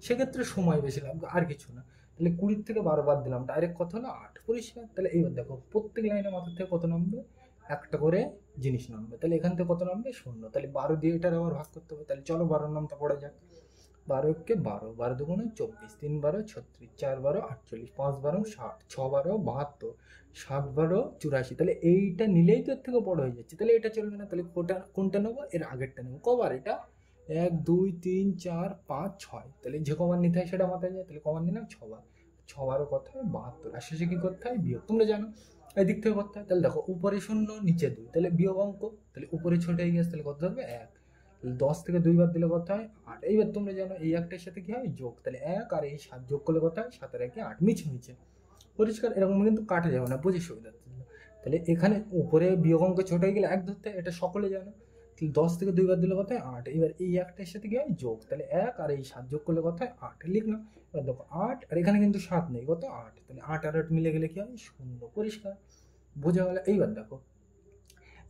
সেক্ষেত্রে সময় বেশি লাগবে, আর কিছু না। তাহলে 20 থেকে 12 বাদ দিলাম, ডাইরেক্ট কত হলো 8, পরিষ্কার। তাহলে এইবার দেখো প্রত্যেক লাইনের মাথার থেকে কত নামবে, একটা করে জিনিস নামবে। তাহলে এখান থেকে কত নামবে 0, তাহলে 12 দিয়ে এটার আবার ভাগ করতে হবে। তাহলে চলো 12 নামটা পড়া যাক। 12 একে 12, 12 দুগুণে 24, 3 12 36, 4 12 48, 5 12 60, 6 12 72, 7 12 84। তাহলে এইটা নিলেই তো এর থেকে বড় হয়ে যাচ্ছে, তাহলে এটা চলবে না। তাহলে কোনটা নেবো, এর আগেরটা নেবো। কবার এটা 1 2 3 4 5 6, তাহলে যে কবার নিতে হয় সেটা মাথায় যায়। তাহলে কবার নিলাম 6 বার, 6 বারও কত হয় 72, আর শেষে কি করতে হয় বিয়োগ, তোমরা জানো এদিক থেকে করতে হয়। তাহলে দেখো উপরে 0 নিচে 2, তাহলে বিয়োগ অঙ্ক, তাহলে উপরে ছোট হয়ে গেছে, তাহলে কত হবে 1, 10 থেকে 2 বার দিলে কত হয় 8। এইবার তোমরা জানো এই একটার সাথে কি হয় যোগ, তাহলে 1 আর এই 7 যোগ করলে কত হয় 7 আর 1 8, মিছে মিছে, পরিষ্কার। এরকম কিন্তু কাটা যাবে না, বুঝে সুবিধা। তাহলে এখানে উপরে বিয়োগ অঙ্ক ছোট হয়ে গেলে 1 ধরতে হয়, এটা সকলে জানো। তাহলে 10 থেকে 2 বার দিলে কত হয় 8, এবার এই একটার সাথে কি হয় যোগ, তাহলে 1 আর এই 7 যোগ করলে কত হয় 8, লিখলাম। এবার দেখো 8, আর এখানে কিন্তু 7 নেই, কত 8, তাহলে 8 আর 8 মিলে গেলে কি হয় 0, পরিষ্কার, বোঝা গেল। এইবার দেখো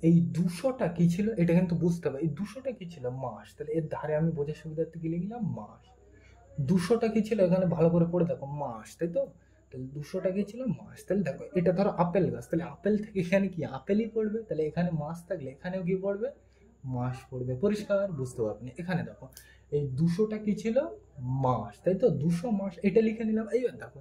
এই 200টা কি ছিল, এটা কিন্তু বুঝতে হবে। এই 200টা কি ছিল, মাস। তাহলে এর ধারে আমি বোঝার সুবিধার্থে কি লিখলাম মাস। 200টা কি ছিল, এখানে ভালো করে পড়ে দেখো মাস, তাই তো। তাহলে 200টা কি ছিল মাস। তাহলে দেখো এটা ধরো আপেল গাছ, তাহলে আপেল থেকে এখানে কি আপেলই পড়বে, তাহলে এখানে মাস থাকলে এখানেও কি পড়বে মাস পড়বে, পরিষ্কার, বুঝতে পারবেন। এখানে দেখো এই 200টা কি ছিল মাস, তাই তো, 200 মাস, এটা লিখে নিলাম। এইবার দেখো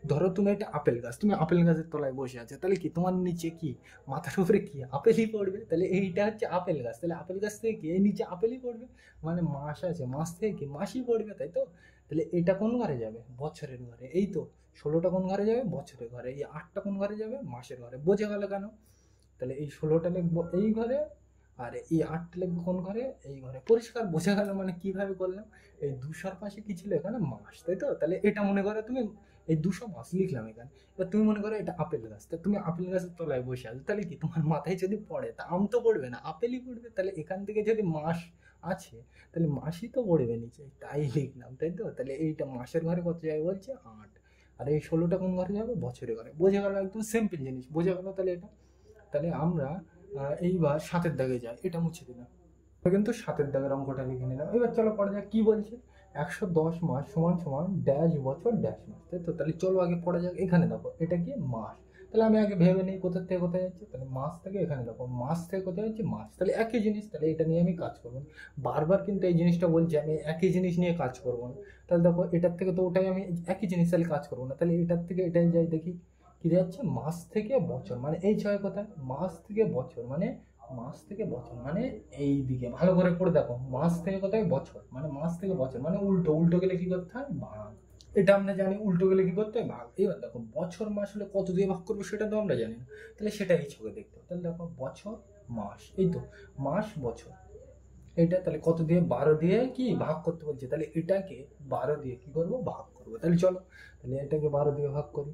ধরো তুমি একটা আপেল গাছ, তুমি আপেল গাছের তলায় বসে আছে, তাহলে কি তোমার নিচে কি মাথার উপরে কি আপেলই পড়বে, তাহলে এইটা হচ্ছে আপেল গাছ, তাহলে আপেল গাছ থেকে কি এই নিচে আপেলই পড়বে, মানে মাস আছে, মাস থেকে কি মাসই পড়বে, তাই তো। তাহলে এটা কোন ঘরে যাবে, বছরের ঘরে। এই তো 16টা কোন ঘরে যাবে, বছরের ঘরে। এই 8টা কোন ঘরে যাবে, মাসের ঘরে। বোঝা গেল কেন। তাহলে এই 16টা লিখবো এই ঘরে, আর এই 8টা লিখবো কোন ঘরে, এই ঘরে, পরিষ্কার, বোঝা গেল। মানে কিভাবে করলাম, এই 200-র পাশে কি ছিল এখানে মাস, তাই তো। তাহলে এটা মনে করো তুমি এই 200 মাস লিখলাম এখানে। এবার তুমি মনে করো এটা আপেল গাছ, তা তুমি আপেল গাছের তলায় বসে আছো, তাহলে কি তোমার মাথায় যদি পড়ে, তা আম তো পড়বে না, আপেলই পড়বে। তাহলে এখান থেকে যদি মাস আছে, তাহলে মাসই তো পড়বে নিচে, তাই লিখলাম, তাই তো। তাহলে এইটা মাসের ঘরে কত যাবে বলছে 8, আর এই 16টা কোন ঘরে যাবে, বছরের ঘরে। বোঝা গেল, একদম সিম্পল জিনিস, বোঝা গেল। তাহলে এটা, তাহলে আমরা এইবার 7-এর দাগে যাই, এটা মুছে দিলাম, কিন্তু 7-এর দাগের অঙ্কটা লিখে নিলাম। এবার চলো পড়া যাক কি বলছে। 110 মাস সমান সমান ড্যাশ বছর ড্যাশ মাস, তাই তো। তাহলে চলো আগে পড়া যাক। এখানে দেখো এটা কি মাস, তাহলে আমি আগে ভেবে নিই কোথা থেকে কোথায় যাচ্ছে। তাহলে মাস থেকে এখানে দেখো মাস থেকে কোথায় যাচ্ছে মাস, তাহলে একই জিনিস, তাহলে এটা নিয়ে আমি কাজ করবো। বারবার কিন্তু এই জিনিসটা বলছি, আমি একই জিনিস নিয়ে কাজ করবো না। তাহলে দেখো এটার থেকে তো ওটাই, আমি একই জিনিস তাহলে কাজ করবো না। তাহলে এটার থেকে এটাই যাই, দেখি কি যাচ্ছে, মাস থেকে বছর, মানে এই ছয় কোথায়, মাস থেকে বছর, মানে মাস থেকে বছর, মানে এই দিকে ভালো করে পড়ে দেখো, মাস থেকে কোথায় বছর, মানে মাস থেকে বছর, মানে উল্টো, উল্টো গেলে কি করতে হয় ভাগ, এটা আমরা জানি, উল্টো গেলে কি করতে হয় ভাগ। এবার দেখো বছর মাস হলে কত দিয়ে ভাগ করবো সেটা তো আমরা জানি না, তাহলে সেটা এই ছকে দেখতে হবে। তাহলে দেখো বছর মাস, এই তো মাস বছর, এটা তাহলে কত দিয়ে 12 দিয়ে কি ভাগ করতে বলছে, তাহলে এটাকে 12 দিয়ে কি করবো ভাগ করবো। তাহলে চলো, তাহলে এটাকে 12 দিয়ে ভাগ করি,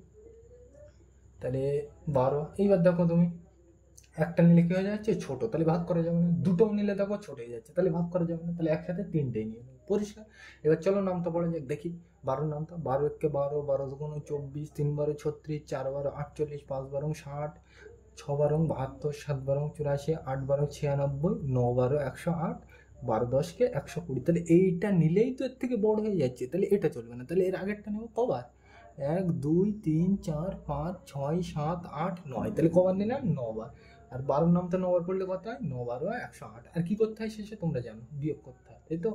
তাহলে 12। এইবার দেখো তুমি একটা নিলে কি হয়ে যাচ্ছে ছোট, তাহলে ভাগ করা যাবে না। দুটো নিলে দেখো ছোট হয়ে যাচ্ছে, তাহলে ভাগ করা যাবে না। তাহলে একসাথে 3টেই নিয়ে নেবো, পরিষ্কার। এবার চলো নামটা পড়া যাক, দেখি 12 নামটা। 12 একে 12, 12 দুগুণে 24, 3 12 36, 4 12 48, 5 12 60, 6 12 72, 7 12 84, 8 12 96, 9 12 108, 12 10 কে 120। তাহলে এইটা নিলেই তো এর থেকে বড় হয়ে যাচ্ছে, তাহলে এটা চলবে না। তাহলে এর আগেরটা নেবো কবার, 1 2 3 4 5 6 7 8 9, তাহলে কবার নিলাম 9 বার। আর 12 নামটা 9 বার পড়লে কত হয়, 9 12 108। আর কি করতে হয় শেষে তোমরা জানো, বিয়োগ করতে হয়, তাই তো।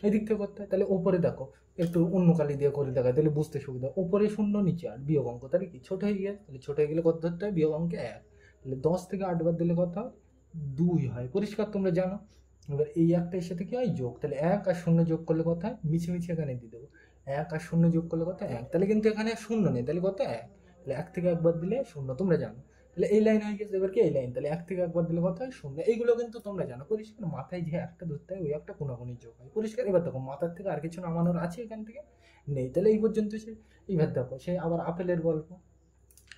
এদিক থেকে করতে হয়। তাহলে ওপরে দেখো একটু অন্য কালি দিয়ে করে দেখায়, তাহলে বুঝতে সুবিধা। ওপরে 0 নিচে 8, বিয়োগ অঙ্ক, তাহলে কি ছোট হয়ে গেছে, তাহলে ছোট হয়ে গেলে কত ধরতে হয়, বিয়োগ অঙ্কে 1। তাহলে 10 থেকে 8 বার দিলে কত হয় 2 হয়, পরিষ্কার, তোমরা জানো। এবার এই একটার সাথে কি হয় যোগ, তাহলে 1 আর 0 যোগ করলে কত হয়, মিছে মিছে এখানে দিয়ে দেবো, 1 আর 0 যোগ করলে কত 1, তাহলে কিন্তু এখানে 0 নেই, তাহলে কত 1, তাহলে 1 থেকে 1 বার দিলে 0, তোমরা জানো। তাহলে এই লাইন হয়ে গেছে। এবার কি এই লাইন, তাহলে 1 থেকে 1 বার দিলে কত হয় 0, এইগুলো কিন্তু তোমরা জানো, পরিষ্কার। মাথায় যে একটা ধরতে হয়, ওই একটা কোনাকুনি যোগ হয়, পরিষ্কার। এবার দেখো মাথার থেকে আর কিছু নামানোর আছে এখান থেকে নেই, তাহলে এই পর্যন্ত সে। এইবার দেখো সে আবার আপেলের গল্প,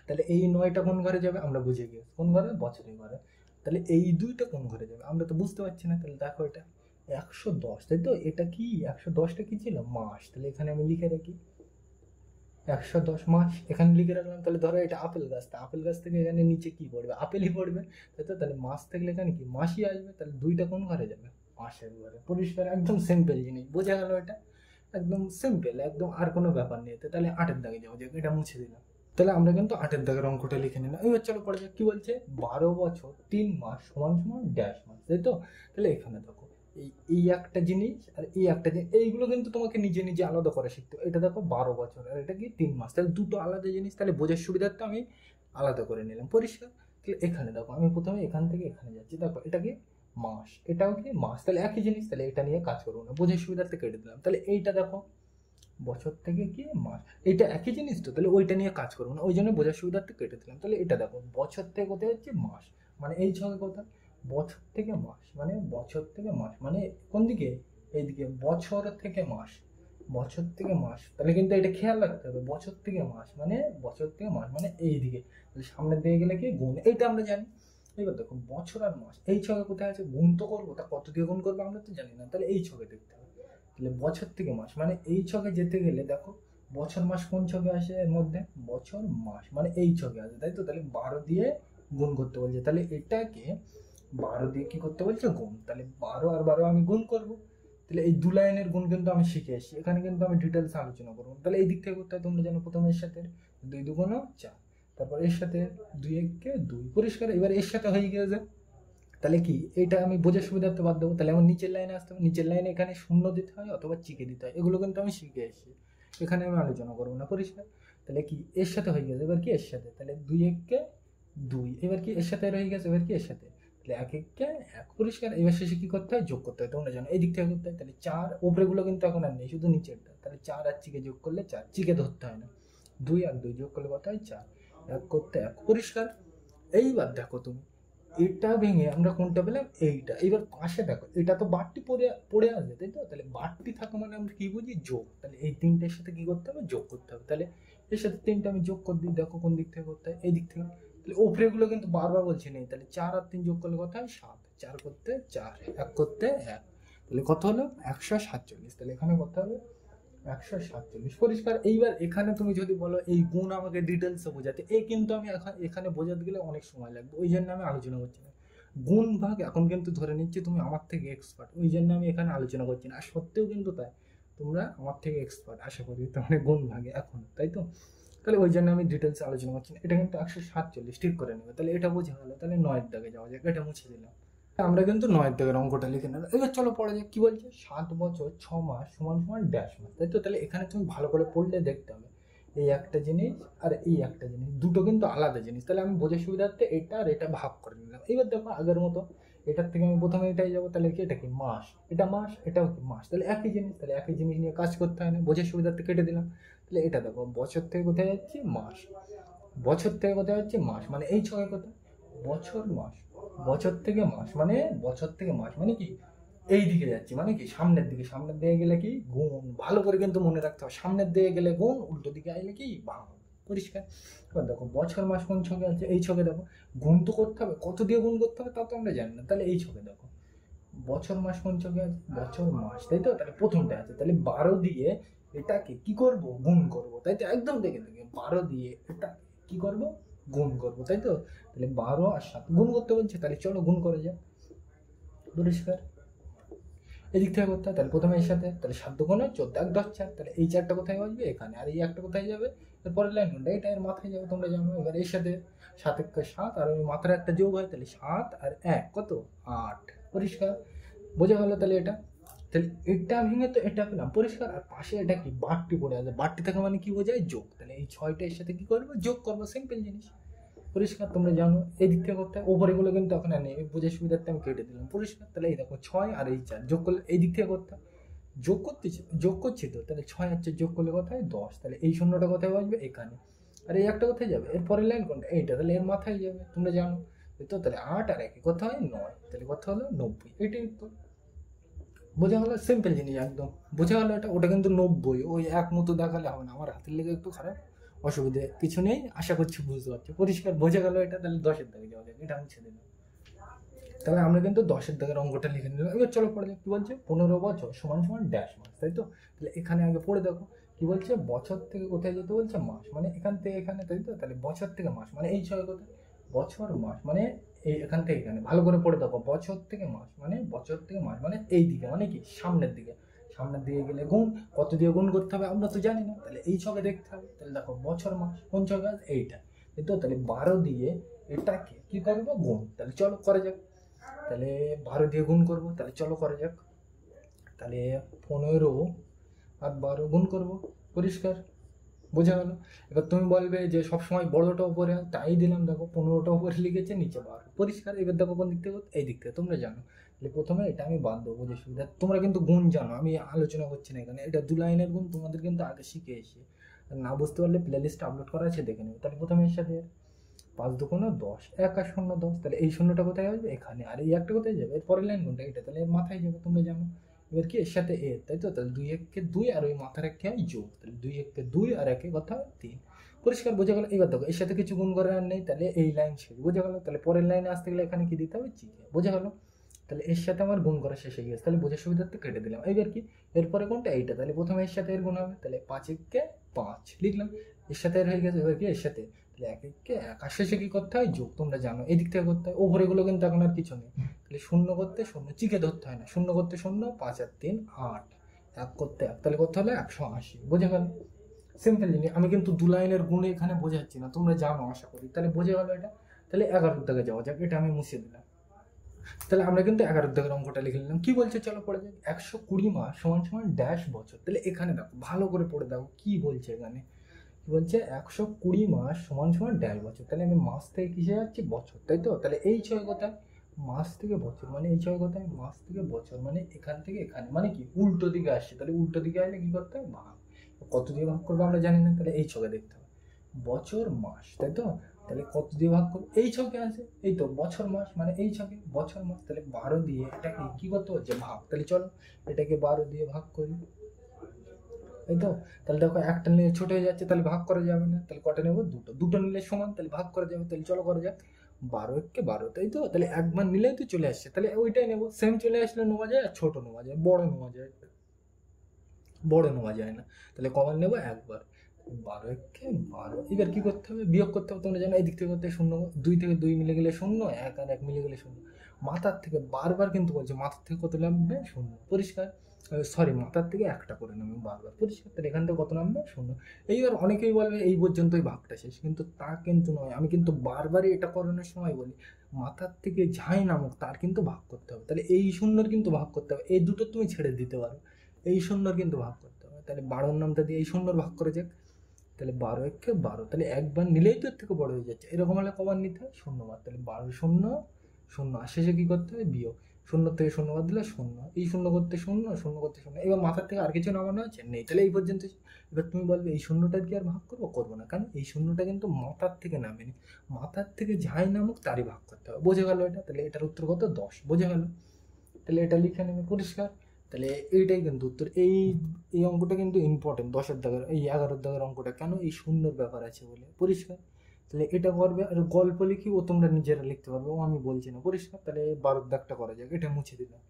তাহলে এই 9টা কোন ঘরে যাবে আমরা বুঝে গেছি, কোন ঘরে? বছরের ঘরে। তাহলে এই 2টা কোন ঘরে যাবে আমরা তো বুঝতে পারছি না। তাহলে দেখো এটা 110, তাই তো? এটা কি 110টা কি ছিল? মাস। তাহলে এখানে আমি লিখে রাখি 110 মাস, এখানে লিখে রাখলাম। তাহলে ধরো এটা আপেল গাছ, তা আপেল গাছ থেকে এখানে নিচে কি পড়বে? আপেলই পড়বে, তাই তো? তাহলে মাস থাকলে এখানে কি মাসই আসবে। তাহলে 2টা কোন ঘরে যাবে? মাসের ঘরে। পরিষ্কার, একদম সিম্পল জিনিস, বোঝা গেল? এটা একদম সিম্পল, একদম আর কোনো ব্যাপার নেই। তাহলে 8-এর দাগে যাওয়া যাক, এটা মুছে দিলাম। তাহলে আমরা কিন্তু 8-এর দাগের অঙ্কটা লিখে নিলাম। এবার চলো পড়ে যাক, কি বলছে? 12 বছর 3 মাস সমান সমান ড্যাশ মাস, তাই তো? তাহলে এখানে দেখো এই একটা জিনিস আর এই একটা জিনিস, এইগুলো কিন্তু তোমাকে নিজে নিজে আলাদা করে শিখতে। এটা দেখো 12 বছর আর এটা কি 3 মাস, তাহলে দুটো আলাদা জিনিস। তাহলে বোঝার সুবিধার্থে আমি আলাদা করে নিলাম। পরিষ্কার? তাহলে এখানে দেখো আমি প্রথমে এখান থেকে এখানে যাচ্ছি, দেখো এটা কি মাস, এটাও কি মাস, তাহলে একই জিনিস। তাহলে এটা নিয়ে কাজ করবো না, বোঝার সুবিধার্থে কেটে দিলাম। তাহলে এইটা দেখো বছর থেকে কি মাস, এইটা একই জিনিস তো, তাহলে ওইটা নিয়ে কাজ করবো না, ওই জন্য বোঝার সুবিধার্থে কেটে দিলাম। তাহলে এটা দেখো বছর থেকে কোথায় হচ্ছে মাস, মানে এই ছকে কোথায় বছর থেকে মাস, মানে বছর থেকে মাস, মানে কোন দিকে? এইদিকে বছর থেকে মাস, বছর থেকে মাস। তাহলে কিন্তু এটা খেয়াল রাখতে হবে, বছর থেকে মাস মানে বছর থেকে মাস মানে এইদিকে। তাহলে সামনের দিকে গেলে কি গুণ, এইটা আমরা জানি। এবার দেখো বছর আর মাস এই ছকে কোথায় আছে? গুণ তো করবো, তা কত দিয়ে গুণ করবো আমরা তো জানি না। তাহলে এই ছকে দেখতে হবে। তাহলে বছর থেকে মাস মানে এই ছকে যেতে গেলে দেখো বছর মাস কোন ছকে আসে? এর মধ্যে বছর মাস মানে এই ছকে আসে, তাই তো? তাহলে 12 দিয়ে গুণ করতে বলছে। তাহলে এটাকে 12 দিয়ে কি করতে বলছে? গুণ। তাহলে 12 আর 12 আমি গুণ করব। তাহলে এই 2 লাইনের গুণ কিন্তু আমি শিখে এসেছি, এখানে কিন্তু আমি ডিটেলস আলোচনা করবো। তাহলে এই দিক থেকে করতে হয়, তোমরা জানো প্রথমে এর সাথে 2 2 4, তারপর এর সাথে 2 1 2। পরিষ্কার? এবার এর সাথে হয়ে গেছে। তাহলে কি এটা আমি বোঝার সুবিধার্থে বাদ দেবো। তাহলে আমার নিচের লাইনে আসতে হবে, নিচের লাইনে এখানে শূন্য দিতে হয় অথবা চিকে দিতে হয়, এগুলো কিন্তু আমি শিখে এসেছি, এখানে আমি আলোচনা করবো না। পরিষ্কার? তাহলে কি এর সাথে হয়ে গেছে, এবার কি এর সাথে, তাহলে 2 1 2, এবার কি এর সাথে রয়ে গেছে, এবার কি এর সাথে, তাহলে 1 1 1। পরিষ্কার? এবার শেষে কি করতে হয়? যোগ করতে হয়, তোমরা জানো এই দিক থেকে করতে হয়। তাহলে 4 ওপরেগুলো কিন্তু এখন আর নেই, শুধু নিচেরটা। তাহলে 4 আর চিকে যোগ করলে 4, চিকে ধরতে হয় না। 2 আর 2 যোগ করলে কত হয়? 4, 1 করতে 1। পরিষ্কার? এইবার দেখো তুমি এটা ভেঙে আমরা কোনটা পেলাম? এইটা। এবার পাশে দেখো এটা তো বাড়তি পড়ে পড়ে আসবে, তাই তো? তাহলে বাড়তি থাকা মানে আমরা কি বুঝি? যোগ। তাহলে এই 3টের সাথে কি করতে হবে? যোগ করতে হবে। তাহলে এর সাথে 3টা আমি যোগ করে দিই, দেখো কোন দিক থেকে করতে হয়? এই দিক থেকে। তাহলে ওপরে গুলো কিন্তু বারবার বলছি নেই। তাহলে 4 আর 3 যোগ করলে কত হয়? 7, 4 করতে 4, 1 করতে 1। তাহলে কত হলো? 147। তাহলে এখানে কত হবে? 147। পরিষ্কার? এইবার এখানে তুমি যদি বলো এই গুণ আমাকে ডিটেলসে বোঝাতে, কিন্তু আমি এখানে বোঝাতে গেলে অনেক সময় লাগবে, ওই জন্য আমি আলোচনা করছি না। গুণ ভাগ এখন কিন্তু ধরে নিচ্ছি তুমি আমার থেকে এক্সপার্ট, ওই জন্য আমি এখানে আলোচনা করছি না। আর সত্যিও কিন্তু তাই, তোমরা আমার থেকে এক্সপার্ট আশা করি, তাহলে গুণ ভাগে এখন, তাই তো? তাহলে ওই জন্য আমি ডিটেলসে আলোচনা করছি না। এটা কিন্তু 147 ঠিক করে নেবে। তাহলে এটা বোঝা গেলো। তাহলে 9-এর দাগে যাওয়া যাক, এটা মুছে দিলাম। আমরা কিন্তু 9-এর দাগের অঙ্কটা লিখে নিলাম। এবার চলো পড়া যাক, কি বলছে? 7 বছর 6 মাস সমান সমান ড্যাশ মাস, তাই তো? তাহলে এখানে তুমি ভালো করে পড়লে দেখতে হবে এই একটা জিনিস আর এই একটা জিনিস, দুটো কিন্তু আলাদা জিনিস। তাহলে আমি বোঝার সুবিধার্থে এটা আর এটা ভাগ করে নিলাম। এবার দেখো আগের মতো এটার থেকে আমি প্রথমে এটাই যাবো। তাহলে কি এটা কি মাস, এটা মাস, এটাও কি মাস, তাহলে একই জিনিস। তাহলে একই জিনিস নিয়ে কাজ করতে হয় না, বোঝার সুবিধার্থে কেটে দিলাম। তাহলে এটা দেখো বছর থেকে কোথায় যাচ্ছে? মাস। বছর থেকে কোথায় হচ্ছে? মাস, মানে এই ছয় কোথায়? বছর মাস। বছর থেকে মাস মানে বছর থেকে মাস মানে কি এই দিকে যাচ্ছি, মানে কি সামনের দিকে। সামনের দিকে গেলে কি গুণ, ভালো করে কিন্তু মনে রাখতে হবে। সামনের দিকে গেলে গুণ, উল্টো দিকে আইলে কি ভাগ। পরিষ্কার? এবার দেখো বছর মাস কোন ছকে আছে? এই ছকে দেখো। গুণ তো করতে হবে, কত দিয়ে গুণ করতে হবে তা তো আমরা জানি না। তাহলে এই ছকে দেখো বছর মাস কোন ছকে আছে? বছর মাস, তাই তো? তাহলে প্রথমটা আছে। তাহলে 12 দিয়ে এটাকে কি করব? গুণ করব, তাই তো? একদম দেখে দেখে 12 দিয়ে এটা কি করব? গুণ করব, তাই তো? তাহলে 12 আর 7 গুণ করতে বলছে, তাহলে চলো গুণ করে যাক। পরিষ্কার? এদিক থেকে করতে হয়। তাহলে প্রথমে এর সাথে, তাহলে 7 দুগুণে 14, 1 10 4। তাহলে এই 4টা কোথায় আসবে? এখানে। আর এই একটা কোথায় যাবে? এরপরের লাইন কোনটা? এটা এর মাথায় যাবে, তোমরা জানো। এবার এর সাথে 7 1 7 আর ওই মাথার একটা যোগ হয়, তাহলে 7 আর 1 কত? 8। পরিষ্কার? বোঝা গেল? তাহলে এটা, তাহলে এটা ভেঙে তো এটা পেলাম। পরিষ্কার? আর পাশে এটা কি বাড়তি পড়ে আছে, বাড়তি থাকা মানে কি বোঝায়? যোগ। তাহলে এই 6টা এর সাথে কি করবো? যোগ করবো, সিম্পল জিনিস। পরিষ্কার? তোমরা জানো এই দিক থেকে করতে হয়। ওপরেগুলো কিন্তু এখন আর নেই, বোঝার সুবিধার্থে আমি কেটে দিলাম। পরিষ্কার? তাহলে এই দেখো 6 আর এই 4 যোগ করলে এই দিক থেকে করতে হয়। যোগ করতেছি, যোগ করছি তো। তাহলে 6 আর 4 যোগ করলে কোথায়? 10। তাহলে এই শূন্যটা কোথায় আসবে? এখানে। আর এই একটা কোথায় যাবে? এর পরের লাইন কোনটা? এইটা। তাহলে এর মাথায় যাবে, তোমরা জানো তো। তাহলে 8 আর 1 কত হয়? 9। তাহলে কত হলো? 90। এটাই উত্তর। বোঝা গেল? সিম্পল জিনিস একদম। বোঝা গেল এটা? ওটা কিন্তু 90, ওই এক মতো দেখালে হবে না, আমার হাতের লেগে একটু খারাপ, অসুবিধে কিছু নেই, আশা করছি বুঝতে পারছো। পরিষ্কার বোঝা গেল এটা? তাহলে 10-এর দাগে যাওয়া যাক, এটা মুছে দিলাম। তাহলে আমরা কিন্তু 10-এর দাগের অঙ্কটা লিখে নিলাম। এবার চলো পড়ে যাক। কি বলছে? 15 বছর সমান সমান ড্যাশ মাস, তাই তো? তাহলে এখানে আগে পড়ে দেখো কি বলছে, বছর থেকে কোথায় যেতে বলছে? মাস, মানে এখান থেকে এখানে, তাই তো? তাহলে বছর থেকে মাস মানে এই 6 কোথায়? বছর মাস মানে এই এখান থেকে এখানে। ভালো করে পড়ে দেখো, বছর থেকে মাস মানে বছর থেকে মাস মানে এই দিকে, মানে কি সামনের দিকে। সামনের দিকে গেলে গুণ, কত দিয়ে গুণ করতে হবে আমরা তো জানি না, তাহলে এই ছকে দেখতে হবে। তাহলে দেখো বছর মাস কোন ছকে? এইটা, তাই তো? তাহলে 12 দিয়ে এটাকে কি করবো? গুণ। তাহলে চলো করা যাক। তাহলে 12 দিয়ে গুণ করবো, তাহলে চলো করা যাক। তাহলে 15 আর 12 গুণ করবো। পরিষ্কার বোঝা গেল? এবার তুমি বলবে যে সবসময় বড়টা উপরে হয়, তাই দিলাম। দেখো 15টা উপরে লিখেছে, নিচে 12। পরিষ্কার। এবার দেখো কোন দিক থেকে? এই দিক থেকে, তোমরা জানো। তাহলে প্রথমে এটা আমি বাদ দেবো, যে সুবিধা। তোমরা কিন্তু গুণ জানো, আমি আলোচনা করছি না এখানে। এটা 2 লাইনের গুণ তোমাদের কিন্তু আগে শিখে এসে, না বুঝতে পারলে প্লে লিস্ট আপলোড করা আছে, দেখে নেবে। তাহলে প্রথমে এর সাথে 5 দুগুণ 10, 1 আর 0 10। তাহলে এই শূন্যটা কোথায় আসবে? এখানে। আর এই একটা কোথায় যাবে? এর পরের লাইন কোনটা? এটা। তাহলে এর মাথায় যাবে, তোমরা জানো। এবার কি এর সাথে এর, তাই তো? তাহলে 2 1 কে 2 আর ওই মাথার এক কে যোগ। তাহলে 2 1 কে 2 আর 1 কথা 3। পরিষ্কার বোঝা গেল? এবার দেখো এর সাথে কিছু গুণ করার নেই, তাহলে এই লাইন শেষ। বোঝা গেল? তাহলে পরের লাইনে আসতে গেলে এখানে কি দিতে হবে? চিকে। বোঝা গেল? তাহলে এর সাথে আমার গুণ করা শেষ হয়ে গেছে, তাহলে বোঝার সুবিধার্থে কেটে দিলাম। এবার কি এরপরে কোনটা? এইটা। তাহলে প্রথমে এর সাথে এর গুণ হবে, তাহলে 5 1 কে 5 লিখলাম। এর সাথে এর হয়ে গেছে। এবার কি এর সাথে? তাহলে 1 1 কে 1 আর শেষে কি করতে হয়? যোগ। তোমরা জানো এই দিক থেকে করতে হয়। ওপরে গুলো কিন্তু এখন আর কিছু নেই। তাহলে 0 করতে 0 চিকে ধরতে হয় না। 0 করতে 0, 5 আর 3 8, 1 করতে 1, তাহলে করতে হলে 180। বোঝা গেল? সিম্পল জিনিস। আমি কিন্তু 2 লাইনের গুণে এখানে বোঝাচ্ছি না, তোমরা জানো আশা করি। তাহলে বোঝা গেল এটা? তাহলে 11 দাগে যাওয়া যাক, এটা আমি মুছে দিলাম। তাহলে আমরা কিন্তু 11 দাগের অঙ্কটা লিখে নিলাম। কি বলছে চলো পড়ে যাক। 120 মাস সমান সমান ড্যাশ বছর। তাহলে এখানে দেখো, ভালো করে পড়ে দেখো কি বলছে এখানে। কি বলছে? 120 মাস সমান সমান ড্যাশ বছর। তাহলে আমি মাস থেকে কিসে যাচ্ছি? বছর, তাই তো? তাহলে এই 6 কোথায়? মাস থেকে বছর, মানে এই 6 কোথায়? মাস থেকে বছর, মানে এখান থেকে এখানে, মানে কি উল্টো দিকে আসছে। তাহলে উল্টো দিকে আসলে কি করতে হয়? ভাগ। কত দিয়ে ভাগ করবো আমরা জানি না, তাহলে এই ছকে দেখতে হবে। বছর মাস, তাই তো? তাহলে কত দিয়ে ভাগ করবো? এই ছকে আছে, এই তো বছর মাস মানে এই ছকে বছর মাস। তাহলে 12 দিয়ে এটাকে কি করতে হচ্ছে? ভাগ। তাহলে চলো এটাকে 12 দিয়ে ভাগ করি, তাই তো? তাহলে দেখো একটা নিলে ছোট হয়ে যাচ্ছে, তাহলে ভাগ করা যাবে না। তাহলে কটা নেবো? দুটো। দুটো নিলে সমান, তাহলে ভাগ করা যাবে। তাহলে চলো করা যাক। 12 1 কে 12, তাই তো? তাহলে একবার নিলেই তো চলে আসছে, তাহলে ওইটাই নেবো। সেম চলে আসলে নেওয়া যায়, আর ছোট নেওয়া যায়, বড় নেওয়া যায়, বড় নেওয়া যায় না। তাহলে কমন নেবো একবার। 12 1 কে 12। এবার কি করতে হবে? বিয়োগ করতে হবে। তোমরা জানো এই দিক থেকে করতে 0, 2 থেকে 2 মিলে গেলে 0, 1 আর 1 মিলে গেলে 0। মাথার থেকে বারবার কিন্তু বলছে, মাথার থেকে কত নামবে? 0। পরিষ্কার? সরি, মাথার থেকে একটা করে নামবে বারবার। পরিষ্কার? তাহলে এখান থেকে কত নামবে? 0। এইবার অনেকেই বলবে এই পর্যন্তই ভাগটা শেষ, কিন্তু তা কিন্তু নয়। আমি কিন্তু বারবারই এটা করানোর সময় বলি, মাথার থেকে যাই নামুক তার কিন্তু ভাগ করতে হবে। তাহলে এই 0 কিন্তু ভাগ করতে হবে। এই দুটো তুমি ছেড়ে দিতে পারো, এই 0 কিন্তু ভাগ করতে হবে। তাহলে 12 নামটা দিয়ে এই 0 ভাগ করে যাক। তাহলে 12 1 কে 12, তাহলে একবার নিলেই তো এর থেকে বড় হয়ে যাচ্ছে। এরকম হলে কবার নিতে হয়? 0 বার। তাহলে 12 0 0, আর শেষে কি করতে হয়? বিয়োগ। 0 থেকে 0 বাদ দিলে 0, এই 0 করতে 0, 0 করতে 0। এবার মাথার থেকে আর কিছু নামানো আছে? নেই। তাহলে এই পর্যন্ত। এবার তুমি বলবে এই 0টার কি আর ভাগ করবো? করবো না, কারণ এই 0টা কিন্তু মাথার থেকে নামেনি। মাথার থেকে যাই নামুক তারই ভাগ করতে হবে। বোঝা গেল এটা? তাহলে এটার উত্তর কত? 10। বোঝা গেল? তাহলে এটা লিখে নেবে। পরিষ্কার? তাহলে এইটাই কিন্তু উত্তর। এই এই অঙ্কটা কিন্তু ইম্পর্টেন্ট, 10-এর দাগের, এই 11-এর দাগের অঙ্কটা। কেন? এই শূন্যর ব্যাপার আছে বলে। পরিষ্কার? তাহলে এটা করবে। আর গল্প লিখি ও তোমরা নিজেরা লিখতে পারবে, ও আমি বলছি না। পরিষ্কার? তাহলে 12-এর দাগটা করা যাক, এটা মুছে দিলাম।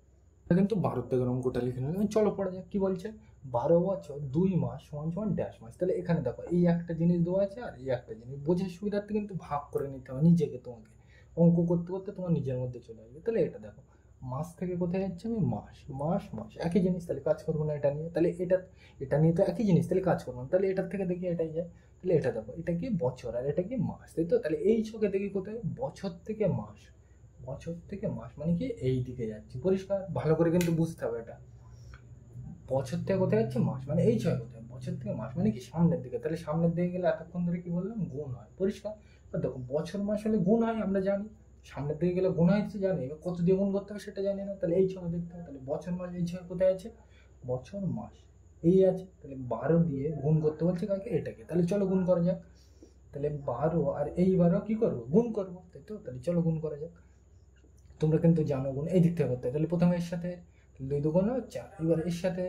এটা কিন্তু 12-এর দাগের অঙ্কটা লিখে নিলাম। চলো পড়া যাক। কি বলছে? 12 বছর 2 মাস সমান সমান ড্যাশ মাস। তাহলে এখানে দেখো এই একটা জিনিস দেওয়া আছে, আর এই একটা জিনিস। বোঝার সুবিধার্থে কিন্তু ভাগ করে নিতে হবে নিজেকে, তোমাকে অঙ্ক করতে করতে তোমার নিজের মধ্যে চলে আসবে। তাহলে এটা দেখো, মাস থেকে কোথায় যাচ্ছে? আমি মাস, মাস মাস একই জিনিস, তাহলে কাজ করবো না এটা নিয়ে। তাহলে এটা নিয়ে তো একই জিনিস, তাহলে কাজ করবো না। তাহলে এটার থেকে দেখি এটাই যায়। তাহলে এটা দেখো, এটা কি বছর আর এটা কি মাস, তাই তো? তাহলে এই ছকে দেখি কোথায়? বছর থেকে মাস, বছর থেকে মাস মানে কি এই দিকে যাচ্ছি। পরিষ্কার? ভালো করে কিন্তু বুঝতে হবে এটা। বছর থেকে কোথায় যাচ্ছে? মাস, মানে এই ছয় কোথায়? বছর থেকে মাস মানে কি সামনের দিকে। তাহলে সামনের দিকে গেলে এতক্ষণ ধরে কি বললাম? গুণ হয়। পরিষ্কার? দেখো বছর মাস হলে গুণ হয় আমরা জানি, সামনের দিকে গেলে গুণ হয় জানি। এবার কত দিয়ে গুণ করতে হবে সেটা জানি না, তাহলে এই ছয় দেখতে হবে। তাহলে বছর মাস এই ছয় কোথায় আছে? বছর মাস এই আছে। তাহলে 12 দিয়ে গুণ করতে বলছে কাকে? এটাকে। তাহলে চলো গুণ করা যাক। তাহলে 12 আর এই 12 কি করবো? গুণ করবো, তাই তো? তাহলে চলো গুণ করা যাক। তোমরা কিন্তু জানো গুণ এই দিক থেকে করতে হয়। তাহলে প্রথমে এর সাথে 2 2 4, এবার এর সাথে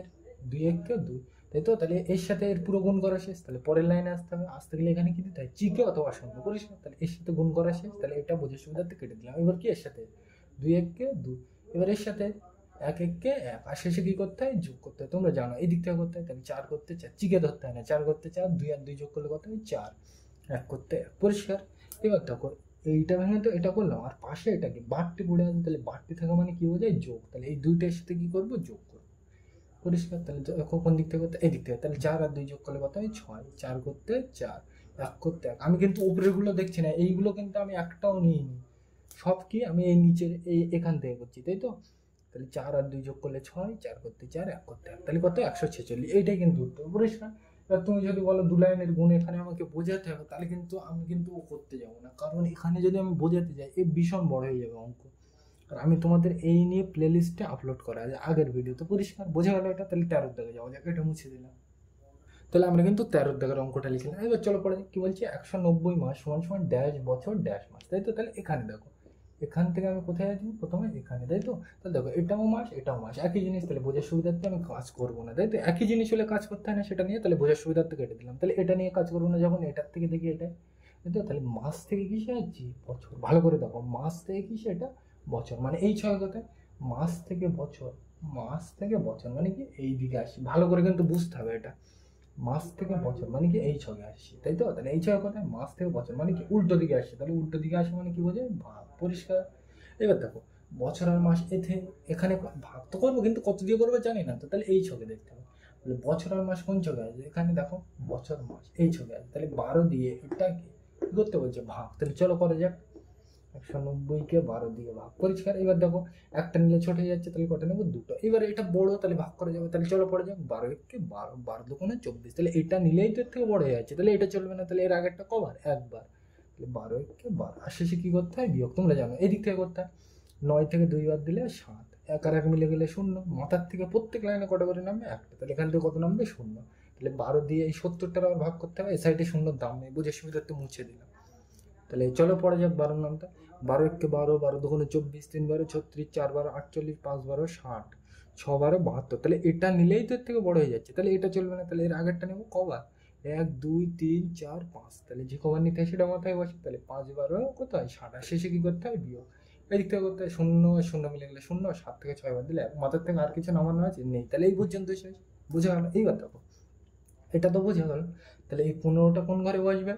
2 1 কে 2, তাই তো? তাহলে এর সাথে এর পুরো গুণ করা শেষ, তাহলে পরের লাইনে আসতে হবে। আসতে গেলে এখানে কি দিতে হয়, চিকে অথবা শূন্য, পরিষ্কার। তাহলে এর সাথে গুণ করা শেষ, তাহলে এটা বোঝার সুবিধার্থে কেটে দিলাম। এবার কি এর সাথে 2 1 2, এবার এর সাথে 1 1 1, আর শেষে কি করতে হয়, যোগ করতে হয়। তোমরা জানো এই দিক থেকে করতে হয়, তাহলে 4 করতে 4, চিকে ধরতে হয় না, 4 করতে 4, 2 আর 2 যোগ করলে কত হয় 4, 1 করতে 1, পরিষ্কার। এবার দেখো এইটা ভেঙে তো এটা করলাম, আর পাশে এটা কি বাড়তি পড়ে আছে, তাহলে বাড়তি থাকা মানে কি বোঝায়, যোগ। তাহলে এই দুইটার সাথে কি করবো, যোগ করবো, পরিষ্কার। তাহলে কোন দিক থেকে করতে, এই দিক থেকে, তাহলে 4 আর 2 যোগ করলে কত হয় 6, 4 করতে 4, 1 করতে 1। আমি কিন্তু উপরের গুলো দেখছি না, এইগুলো কিন্তু আমি একটাও নিইনি, সব কি আমি এই নিচের এই এখান থেকে করছি, তাই তো? তাহলে 4 আর 2 যোগ করলে 6, 4 করতে 4, 1 করতে 1, তাহলে কত 146, এইটাই কিন্তু উত্তর, পরিষ্কার। এবার তুমি যদি বলো 2 লাইনের গুণ এখানে আমাকে বোঝাতে হবে, তাহলে কিন্তু আমি কিন্তু ও করতে যাবো না, কারণ এখানে যদি আমি বোঝাতে যাই এই ভীষণ বড় হয়ে যাবে অঙ্ক। আর আমি তোমাদের এই নিয়ে প্লে লিস্টে আপলোড করা আছে আগের ভিডিও, তো পরিষ্কার বোঝা গেল এটা। তাহলে 13 দাগে যাওয়া যাক, এটা মুছে দিলাম। তাহলে আমরা কিন্তু 13 দাগের অঙ্কটা লিখলাম। এবার চলো পড়ে কি বলছি, 190 মাস সমান সমান ড্যাশ বছর ড্যাশ মাস, তাই তো? তাহলে এখানে দেখো, এখান থেকে আমি কোথায় আসবো, প্রথমে এখানে, তাই তো? তাহলে দেখো এটাও মাস এটাও মাস, একই জিনিস, তাহলে বোঝার সুবিধার্থে আমি কাজ করবো না, তাই তো? একই জিনিস হলে কাজ করতে হয় না সেটা নিয়ে, তাহলে বোঝার সুবিধার্থে কেটে দিলাম। তাহলে এটা নিয়ে কাজ করবো না যখন, এটার থেকে দেখি এটা, তাই তো? তাহলে মাস থেকে কিসে আসছি, বছর। ভালো করে দেখো, মাস থেকে কিসে, এটা বছর, মানে এই 6 কথায় মাস থেকে বছর, মাস থেকে বছর মানে কি এই দিকে আসি, ভালো করে কিন্তু বুঝতে হবে এটা। মাস থেকে বছর মানে কি এই ছকে আসছি, তাই তো? তাহলে এই ছয় কথায় মাস থেকে বছর মানে কি উল্টো দিকে আসছে, তাহলে উল্টো দিকে আসে মানে কি বোঝায়, ভাগ, পরিষ্কার। এবার দেখো বছর আর মাস এখানে ভাগ তো করবো, কিন্তু কত দিয়ে করবো জানি না, তো তাহলে এই ছকে দেখতে হবে। তাহলে বছর আর মাস কোন ছকে আছে, এখানে দেখো বছর মাস এই ছকে আছে, তাহলে 12 দিয়ে এটাকে কি করতে বলছে, ভাগ। তাহলে চলো করা যাক, 190কে 12 দিয়ে ভাগ, পরিষ্কার। এবার দেখো একটা নিলে ছোট হয়ে যাচ্ছে, তাহলে কটা নেবো, দুটো। এবার এটা বড়, তাহলে ভাগ করা যাবে, তাহলে চলো পড়ে যাক, 12 কে 12, 12 দুগুণে 24, তাহলে এটা নিলেই তো এর থেকে বড় হয়ে যাচ্ছে, তাহলে এটা চলবে না, তাহলে এর আগেরটা কবার, একবার। তাহলে 12 কে 12, আর শেষে কি করতে হয়, বিয়োগ, তোমরা জানো এই দিক থেকে করতে হয়। 9 থেকে 2 বার দিলে 7, 1 আর 1 মিলে গেলে 0, মাথার থেকে প্রত্যেক লাইনে কটা করে নামবে, একটা, তাহলে এখান থেকে কত নামবে, 0। তাহলে 12 দিয়ে এই 70টার আবার ভাগ করতে হবে, এই সাইডে 0 দাম নেই, বুঝে সুবিধার্থে মুছে দিলাম। তাহলে চলো পড়া যাক 12 নামটা, 12 1 12, 12 দুগুণে 24, 3 12 36, 4 12 48, 5 12 60, 6 12 72, তাহলে এটা নিলেই তো এর থেকে বড় হয়ে যাচ্ছে, তাহলে এটা চলবে না, তাহলে এর আগেরটা নেবো কবার, 1 2 3 4 5, তাহলে যে কবার নিতে হয় সেটা মাথায় বসে, তাহলে 5 12 কোথায় 60, আর শেষে কি করতে হয়, বিয়োগ। এদিক থেকে করতে হয় 0 0 মিলে গেলে 0, 7 থেকে 6 বার দিলে 1, মাথার থেকে আর কিছু নামানো আছে নেই, তাহলে এই পর্যন্ত শেষ, বোঝা গেল। এইবার দেখো এটা তো বোঝা গেল, তাহলে এই 15টা কোন ঘরে বসবে,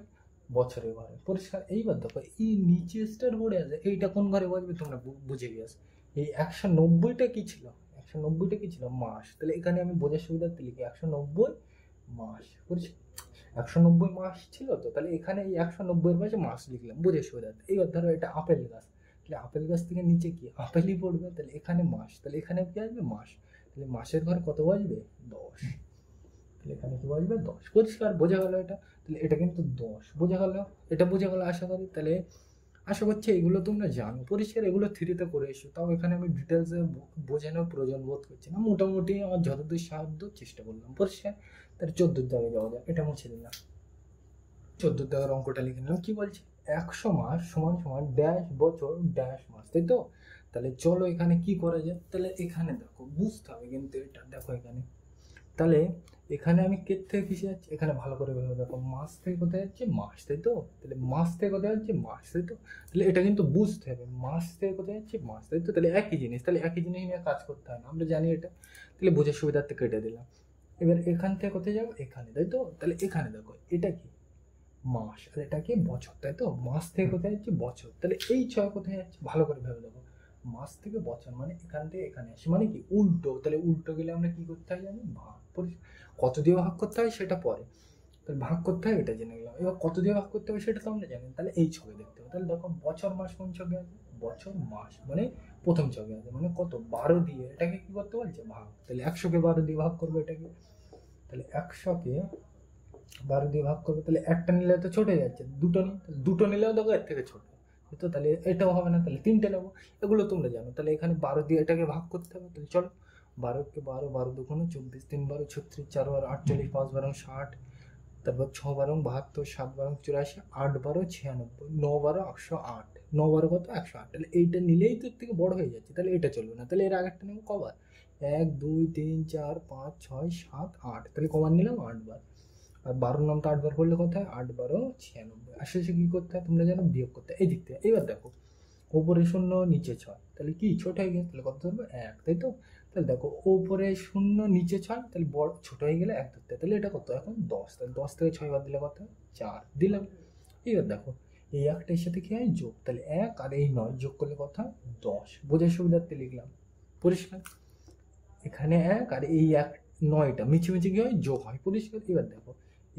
বছরের ঘরে, পরিষ্কার। এইবার দেখো এই নিচে স্টার বোর্ডে আছে, এইটা কোন ঘরে বসবে, তোমরা বুঝে গিয়েছো। এই 190টা কি ছিল, 190টা কি ছিল, মাস। তাহলে এখানে আমি বোঝার সুবিধার্থে লিখি 190 মাস, পরিষ্কার। 190 মাস ছিল তো, তাহলে এখানে এই 190 এর পাশে মাস লিখলাম বোঝার সুবিধার্থে। এইবার ধরো এটা আপেল গাছ, তাহলে আপেল গাছ থেকে নিচে কি আপেলই পড়বে, তাহলে এখানে মাস, তাহলে এখানে কি আসবে, মাস। তাহলে মাসের ঘরে কত বসবে, 10, তাহলে এখানে কি বসবে, 10, পরিষ্কার। বোঝা গেল এটা, তাহলে এটা কিন্তু 10, বোঝা গেল, এটা বোঝা গেল আশা করি। তাহলে আশা করছি এগুলো তোমরা জানো, পরিষ্কার। এগুলো থ্রিতে করে এসো, তাও এখানে আমি ডিটেলসে বোঝানোর প্রয়োজন বোধ করছি না, মোটামুটি আমার যতদূর সাহায্য চেষ্টা করলাম, পরিষ্কার। তাহলে 14 দাগে যাওয়া যাক, এটা মুছে দিলাম। 14 দাগের অঙ্কটা লিখে নিলাম, কি বলছে, 100 মাস সমান সমান ড্যাশ বছর ড্যাশ মাস, তাই তো? তাহলে চলো এখানে কি করা যায়, তাহলে এখানে দেখো বুঝতে হবে কিন্তু এটা, দেখো এখানে, তাহলে এখানে আমি কে থেকে কিসে যাচ্ছি, এখানে ভালো করে ভেবে দেখো, মাস থেকে কোথায় যাচ্ছে, মাস, তাই তো? তাহলে মাস থেকে কোথায় যাচ্ছে, মাস, তাই তো? তাহলে এটা কিন্তু বুঝতে হবে, মাস থেকে কোথায় যাচ্ছে, মাস, তাই তো? তাহলে একই জিনিস, তাহলে একই জিনিস নিয়ে কাজ করতে হয় না, আমরা জানি এটা। তাহলে বোঝার সুবিধার্থে কেটে দিলাম। এবার এখান থেকে কোথায় যাবো, এখানে, তাই তো? তাহলে এখানে দেখো এটা কি মাস, আর এটা কি বছর, তাই তো? মাস থেকে কোথায় যাচ্ছে, বছর, তাহলে এই 6 কোথায় যাচ্ছে, ভালো করে ভেবে দেখো, মাস থেকে বছর মানে এখান থেকে এখানে আসে, মানে কি উল্টো, তাহলে উল্টো গেলে আমরা কি করতে হয় জানি, ভাগ, কত দিয়ে ভাগ করতে হয় সেটা পরে, তাহলে ভাগ করতে হয় এটা জেনে গেলাম। এবার কত দিয়ে ভাগ করতে হবে সেটা তো আমরা জানি, তাহলে এই ছকে দেখতে হবে। তাহলে দেখো বছর মাস কোন ছকে আছে, বছর মাস মানে প্রথম ছকে আছে, মানে কত, 12 দিয়ে এটাকে কি করতে বলছে, ভাগ। তাহলে 100কে 12 দিয়ে ভাগ করবো এটাকে, তাহলে 100কে 12 দিয়ে ভাগ করবে, তাহলে একটা নিলে তো ছোট হয়ে যাচ্ছে, দুটো নিই, দুটো নিলেও দেখো এর থেকে ছোট, তো তাহলে এটাও হবে না, তাহলে 3টে নেবো। এগুলো তোমরা জানো, তাহলে এখানে 12 দিয়ে এটাকে ভাগ করতে হবে, তাহলে চলো 12কে 12, 12 দুগুণে 24, 3 12 36, 4 12 48, 5 12 60, তারপর 6 12 72, 7 12 84, 8 12 96, 9 12 108, 9 12 কত, 108, তাহলে এইটা নিলেই তো এর থেকে বড় হয়ে যাচ্ছে, তাহলে এটা চলবে না, তাহলে এর আগেরটা নেবো কবার, 1 2 3 4 5 6 7 8, তাহলে কমান নিলাম 8 বার। আর 12 নাম তো 8 বার করলে কত হয়? 8 12 96। আর শেষে কি করতে হয় তোমরা জানো? বিয়োগ করতে হয় এই দিক থেকে। এবার দেখো ওপরে 0 নিচে 6, তাহলে কি ছোট হয়ে গেছে, তাহলে কত ধরবো? 1, তাই তো? তাহলে দেখো ওপরে 0 নিচে 6, তাহলে বড় ছোট হয়ে গেলে 1 ধরতে হয়, তাহলে এটা কত এখন 10, তাহলে 10 থেকে 6 বার দিলে কত হয়? 4 দিলাম। এবার দেখো এই একটার সাথে কি হয়? যোগ, তাহলে 1 আর এই 9 যোগ করলে কত হয়? 10। বোঝার সুবিধার্থে লিখলাম, পরিষ্কার। এখানে 1 আর এই 9টা মিছিমিছি কি হয়? যোগ হয়, পরিষ্কার। এবার দেখো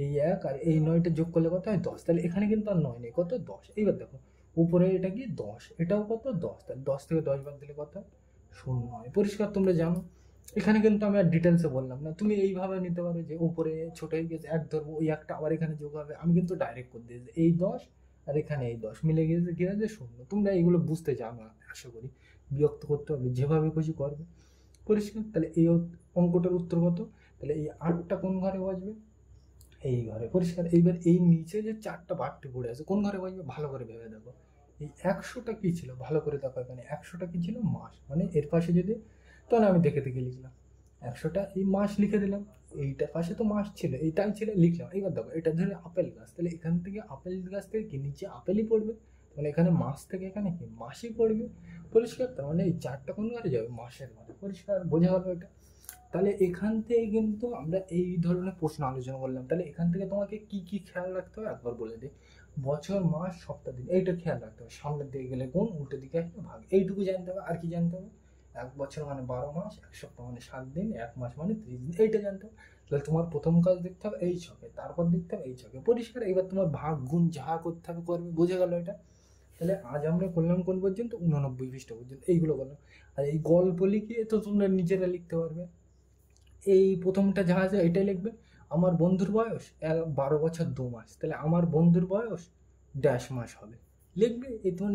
এই 1 আর এই 9টা যোগ করলে কত হয়? 10, তাহলে এখানে কিন্তু আর 9 নেই, কত? 10। এবার দেখো উপরে এটা কি 10, এটাও কত? 10, তাহলে 10 থেকে 10 বাদ দিলে কত হয়? 0 হয়, পরিষ্কার। তোমরা জানো এখানে কিন্তু আমি আর ডিটেলসে বললাম না, তুমি এইভাবে নিতে পারো যে উপরে ছোট হয়ে গেছে 1 ধরবো, ওই একটা আবার এখানে যোগ হবে। আমি কিন্তু ডাইরেক্ট করে দিয়েছি, এই 10 আর এখানে এই 10 মিলে গিয়েছে কি হয়েছে? 0। তোমরা এইগুলো বুঝতে জানো আশা করি, বিরক্ত করতে হবে, যেভাবে খুশি করবে, পরিষ্কার। তাহলে এই অঙ্কটার উত্তর কত? তাহলে এই 8টা কোন ঘরে বসবে? এই ঘরে, পরিষ্কার। এইবার এই নিচে যে 4টা বাড়তি পড়ে আছে কোন ঘরে বসবে? ভালো করে ভেবে দেখো। এই 100টা কি ছিল? ভালো করে দেখো, এখানে 100টা কি ছিল? মাস। মানে এর পাশে যদি, তাহলে আমি দেখে দেখে লিখলাম 100টা এই মাস লিখে দিলাম। এইটার পাশে তো মাস ছিল, এইটাই ছিল, লিখলাম। এবার দেখো এটা ধরে আপেল গাছ, তাহলে এখান থেকে আপেল গাছ থেকে কি নিচে আপেলই পড়বে, মানে এখানে মাস থেকে এখানে কি মাসই পড়বে, পরিষ্কার। তার মানে এই 4টা কোন ঘরে যাবে? মাসের ঘরে, পরিষ্কার। বোঝা গেল এটা? তাহলে এখান থেকে কিন্তু আমরা এই ধরনের প্রশ্ন আলোচনা করলাম। তাহলে এখান থেকে তোমাকে কি কি খেয়াল রাখতে হবে একবার বলে দিই। বছর, মাস, সপ্তাহ, দিন, এইটা খেয়াল রাখতে হবে। সামনের দিকে গেলে গুণ, উল্টো দিকে আসলে ভাগ, এইটুকু জানতে হবে। আর কি জানতে হবে? 1 বছর মানে 12 মাস, 1 সপ্তাহ মানে 7 দিন, 1 মাস মানে 30 দিন, এইটা জানতে হবে। তাহলে তোমার প্রথম কাজ দেখতে হবে এই ছকে, তারপর দেখতে হবে এই ছকে, পরিষ্কার। এবার তোমার ভাগ গুণ যা করতে হবে করবে, বুঝে গেল এটা? তাহলে আজ আমরা করলাম কোন পর্যন্ত? 89 পৃষ্ঠা পর্যন্ত এইগুলো করলাম। আর এই গল্প লিখিয়ে তো তোমরা নিজেরা লিখতে পারবে। এই প্রথমটা যা আছে এটাই লিখবে। আমার বন্ধুর বয়স 12 বছর 2 মাস, তাহলে আমার বন্ধুর বয়স ড্যাশ মাস হবে, লিখবে। এই তোমার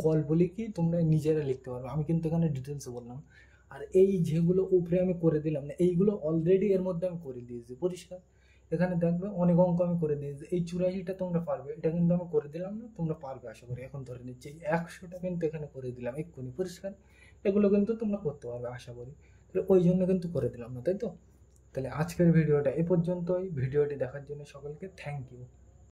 গল্প লিখে তোমরা নিজেরা লিখতে পারবে, আমি কিন্তু এখানে ডিটেলসে বললাম। আর এই যেগুলো উপরে আমি করে দিলাম না, এইগুলো অলরেডি এর মধ্যে আমি করে দিয়েছি, পরিষ্কার। এখানে দেখবে অনেক অঙ্ক আমি করে দিয়েছি। এই 84টা তোমরা পারবে, এটা কিন্তু আমি করে দিলাম না, তোমরা পারবে আশা করি। এখন ধরে নিচ্ছি 100টা কিন্তু এখানে করে দিলাম এক্ষুনি, পরিষ্কার। এগুলো কিন্তু তোমরা করতে পারবে আশা করি, ওই জন্য কিন্তু করে দিলাম না, তাই তো? তাহলে আজকের ভিডিওটা এ পর্যন্তই। ভিডিওটি দেখার জন্য সকলকে থ্যাংক ইউ।